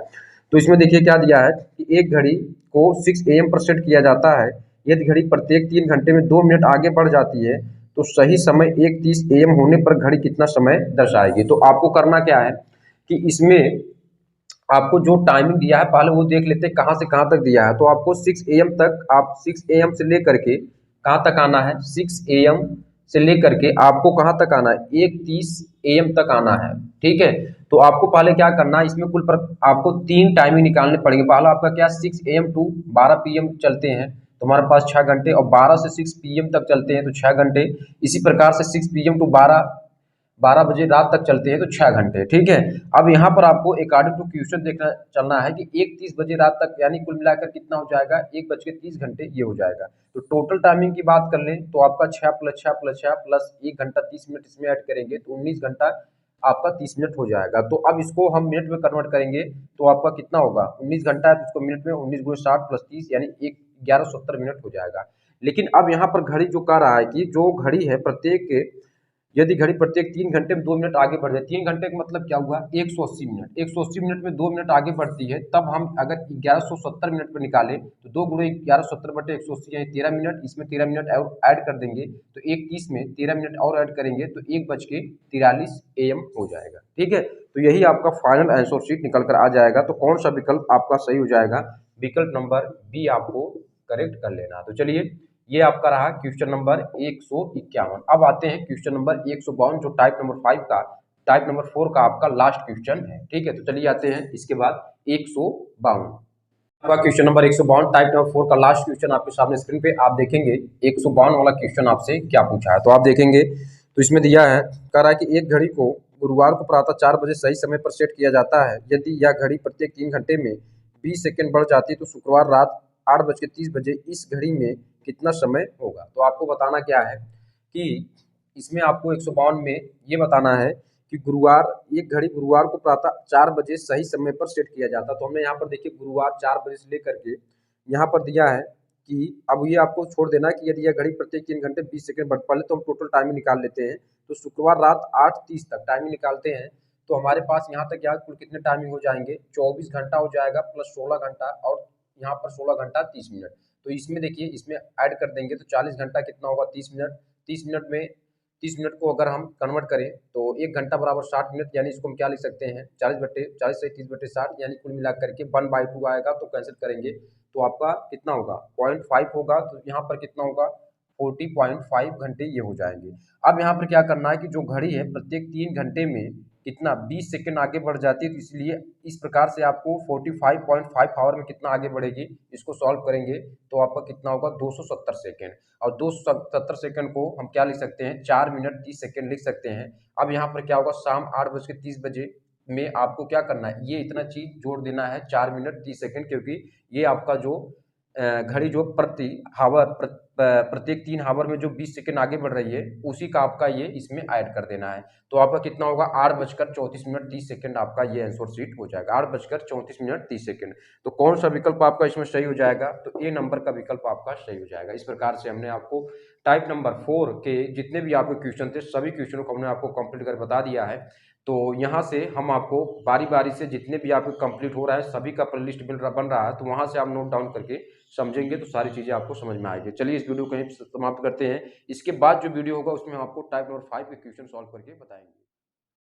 तो इसमें देखिए क्या दिया है कि एक घड़ी को 6 AM पर सेट किया जाता है। यदि घड़ी प्रत्येक 3 घंटे में 2 मिनट आगे बढ़ जाती है तो सही समय 1:30 AM होने पर घड़ी कितना समय दर्शाएगी। तो आपको करना क्या है कि इसमें आपको जो टाइमिंग दिया है पहले वो देख लेते हैं कहाँ से कहाँ तक दिया है। तो आपको 6 AM तक, आप 6 AM से लेकर के कहाँ तक आना है, 6 AM से लेकर के आपको कहाँ तक आना है, 1:30 AM तक आना है, ठीक है। तो आपको पहले क्या करना है, इसमें कुल पर आपको 3 टाइमिंग निकालने पड़ेंगे। पहला आपका क्या, 6 AM टू 12 PM चलते हैं तो हमारे पास 6 घंटे, और 12 से 6 PM तक चलते हैं तो 6 घंटे। इसी प्रकार से 6 PM टू 12 बजे रात तक चलते हैं तो 6 घंटे, ठीक है। अब यहाँ पर आपको अकॉर्डिंग टू क्वेश्चन देखना चलना है कि 1:30 बजे रात तक, यानी कुल मिलाकर कितना हो जाएगा, 1:30 ये हो जाएगा। तो टोटल टाइमिंग की बात कर लें तो आपका 6 + 6 + 6 प्लस 1 घंटा 30 मिनट इसमें ऐड करेंगे तो 19 घंटा आपका 30 मिनट हो जाएगा। तो अब इसको हम मिनट में कन्वर्ट करेंगे तो आपका कितना होगा, 19 घंटा है तो इसको मिनट में 19 × 60 + 30 यानी 1170 मिनट हो जाएगा। लेकिन अब यहाँ पर घड़ी जो कह रहा है कि जो घड़ी है प्रत्येक, यदि घड़ी प्रत्येक 3 घंटे में 2 मिनट आगे बढ़ जाए, 3 घंटे का मतलब क्या हुआ, 180 मिनट, 180 मिनट में 2 मिनट आगे बढ़ती है, तब हम अगर 1170 मिनट पर निकालें तो 2 × 1170/180 यानी 13 मिनट, इसमें 13 मिनट और ऐड कर देंगे तो 1:30 में 13 मिनट और ऐड करेंगे तो 1:43 AM हो जाएगा, ठीक है। तो यही आपका फाइनल आंसर शीट निकल कर आ जाएगा। तो कौन सा विकल्प आपका सही हो जाएगा, विकल्प नंबर बी आपको करेक्ट कर लेना। तो चलिए ये आपका रहा क्वेश्चन नंबर 151। अब आते हैं क्वेश्चन नंबर 152 जो टाइप नंबर 4 का आपका लास्ट क्वेश्चन है, ठीक है। तो चलिए आते हैं इसके बाद 152 आपका क्वेश्चन नंबर 152 टाइप नंबर 4 का लास्ट क्वेश्चन आपके सामने स्क्रीन पे आप देखेंगे। 152 वाला क्वेश्चन आपसे क्या पूछा है तो आप देखेंगे। तो इसमें दिया है, कह रहा है कि एक घड़ी को गुरुवार को प्रातः 4 बजे सही समय पर सेट किया जाता है। यदि यह घड़ी प्रत्येक 3 घंटे में 20 सेकंड बढ़ जाती है तो शुक्रवार रात 8:30 इस घड़ी में कितना समय होगा। तो आपको बताना क्या है कि इसमें आपको 152 में ये बताना है कि एक घड़ी गुरुवार को प्रातः 4 बजे सही समय पर सेट किया जाता है। तो हमने यहाँ पर देखिए गुरुवार 4 बजे से लेकर के यहाँ पर दिया है कि अब ये आपको छोड़ देना है कि यदि यह घड़ी प्रत्येक 3 घंटे 20 सेकंड बढ़, पहले तो हम टोटल टाइमिंग निकाल लेते हैं। तो शुक्रवार रात 8:30 तक टाइमिंग निकालते हैं तो हमारे पास यहाँ तक यहाँ कुल कितने टाइमिंग हो जाएंगे, 24 घंटा हो जाएगा प्लस 16 घंटा और यहाँ पर 16 घंटा 30 मिनट। तो इसमें देखिए इसमें ऐड कर देंगे तो 40 घंटा कितना होगा, 30 मिनट। 30 मिनट में 30 मिनट को अगर हम कन्वर्ट करें तो 1 घंटा बराबर 60 मिनट, यानी इसको हम क्या लिख सकते हैं, 40 से 30/60 यानी कुल मिलाकर के 1/2 आएगा। तो कैंसिल करेंगे तो आपका कितना होगा, 0.5 होगा। तो यहाँ पर कितना होगा, 40.5 घंटे ये हो जाएंगे। अब यहाँ पर क्या करना है कि जो घड़ी है प्रत्येक 3 घंटे में कितना 20 सेकंड आगे बढ़ जाती है, तो इसलिए इस प्रकार से आपको 45.5 आवर में कितना आगे बढ़ेगी, इसको सॉल्व करेंगे तो आपका कितना होगा 270 सेकंड। और 270 सेकंड को हम क्या लिख सकते हैं, 4 मिनट 30 सेकंड लिख सकते हैं। अब यहाँ पर क्या होगा, शाम 8:30 में आपको क्या करना है, ये इतना चीज जोड़ देना है 4 मिनट 30 सेकंड, क्योंकि ये आपका जो घड़ी जो प्रत्येक 3 हावर में जो 20 सेकंड आगे बढ़ रही है उसी का आपका ये इसमें ऐड कर देना है। तो आपका कितना होगा, 8:34 आपका ये आंसर शीट हो जाएगा, 8:34 तो कौन सा विकल्प आपका इसमें सही हो जाएगा, तो ए नंबर का विकल्प आपका सही हो जाएगा। इस प्रकार से हमने आपको टाइप नंबर 4 के जितने भी आपके क्वेश्चन थे सभी क्वेश्चनों को हमने आपको कंप्लीट कर बता दिया है। तो यहाँ से हम आपको बारी बारी से जितने भी आपके कंप्लीट हो रहा है सभी का लिस्ट बन रहा है, तो वहाँ से आप नोट डाउन करके समझेंगे तो सारी चीज़ें आपको समझ में आएगी। चलिए इस वीडियो को यहीं समाप्त करते हैं। इसके बाद जो वीडियो होगा उसमें हम आपको टाइप नंबर 5 के क्वेश्चन सॉल्व करके बताएंगे।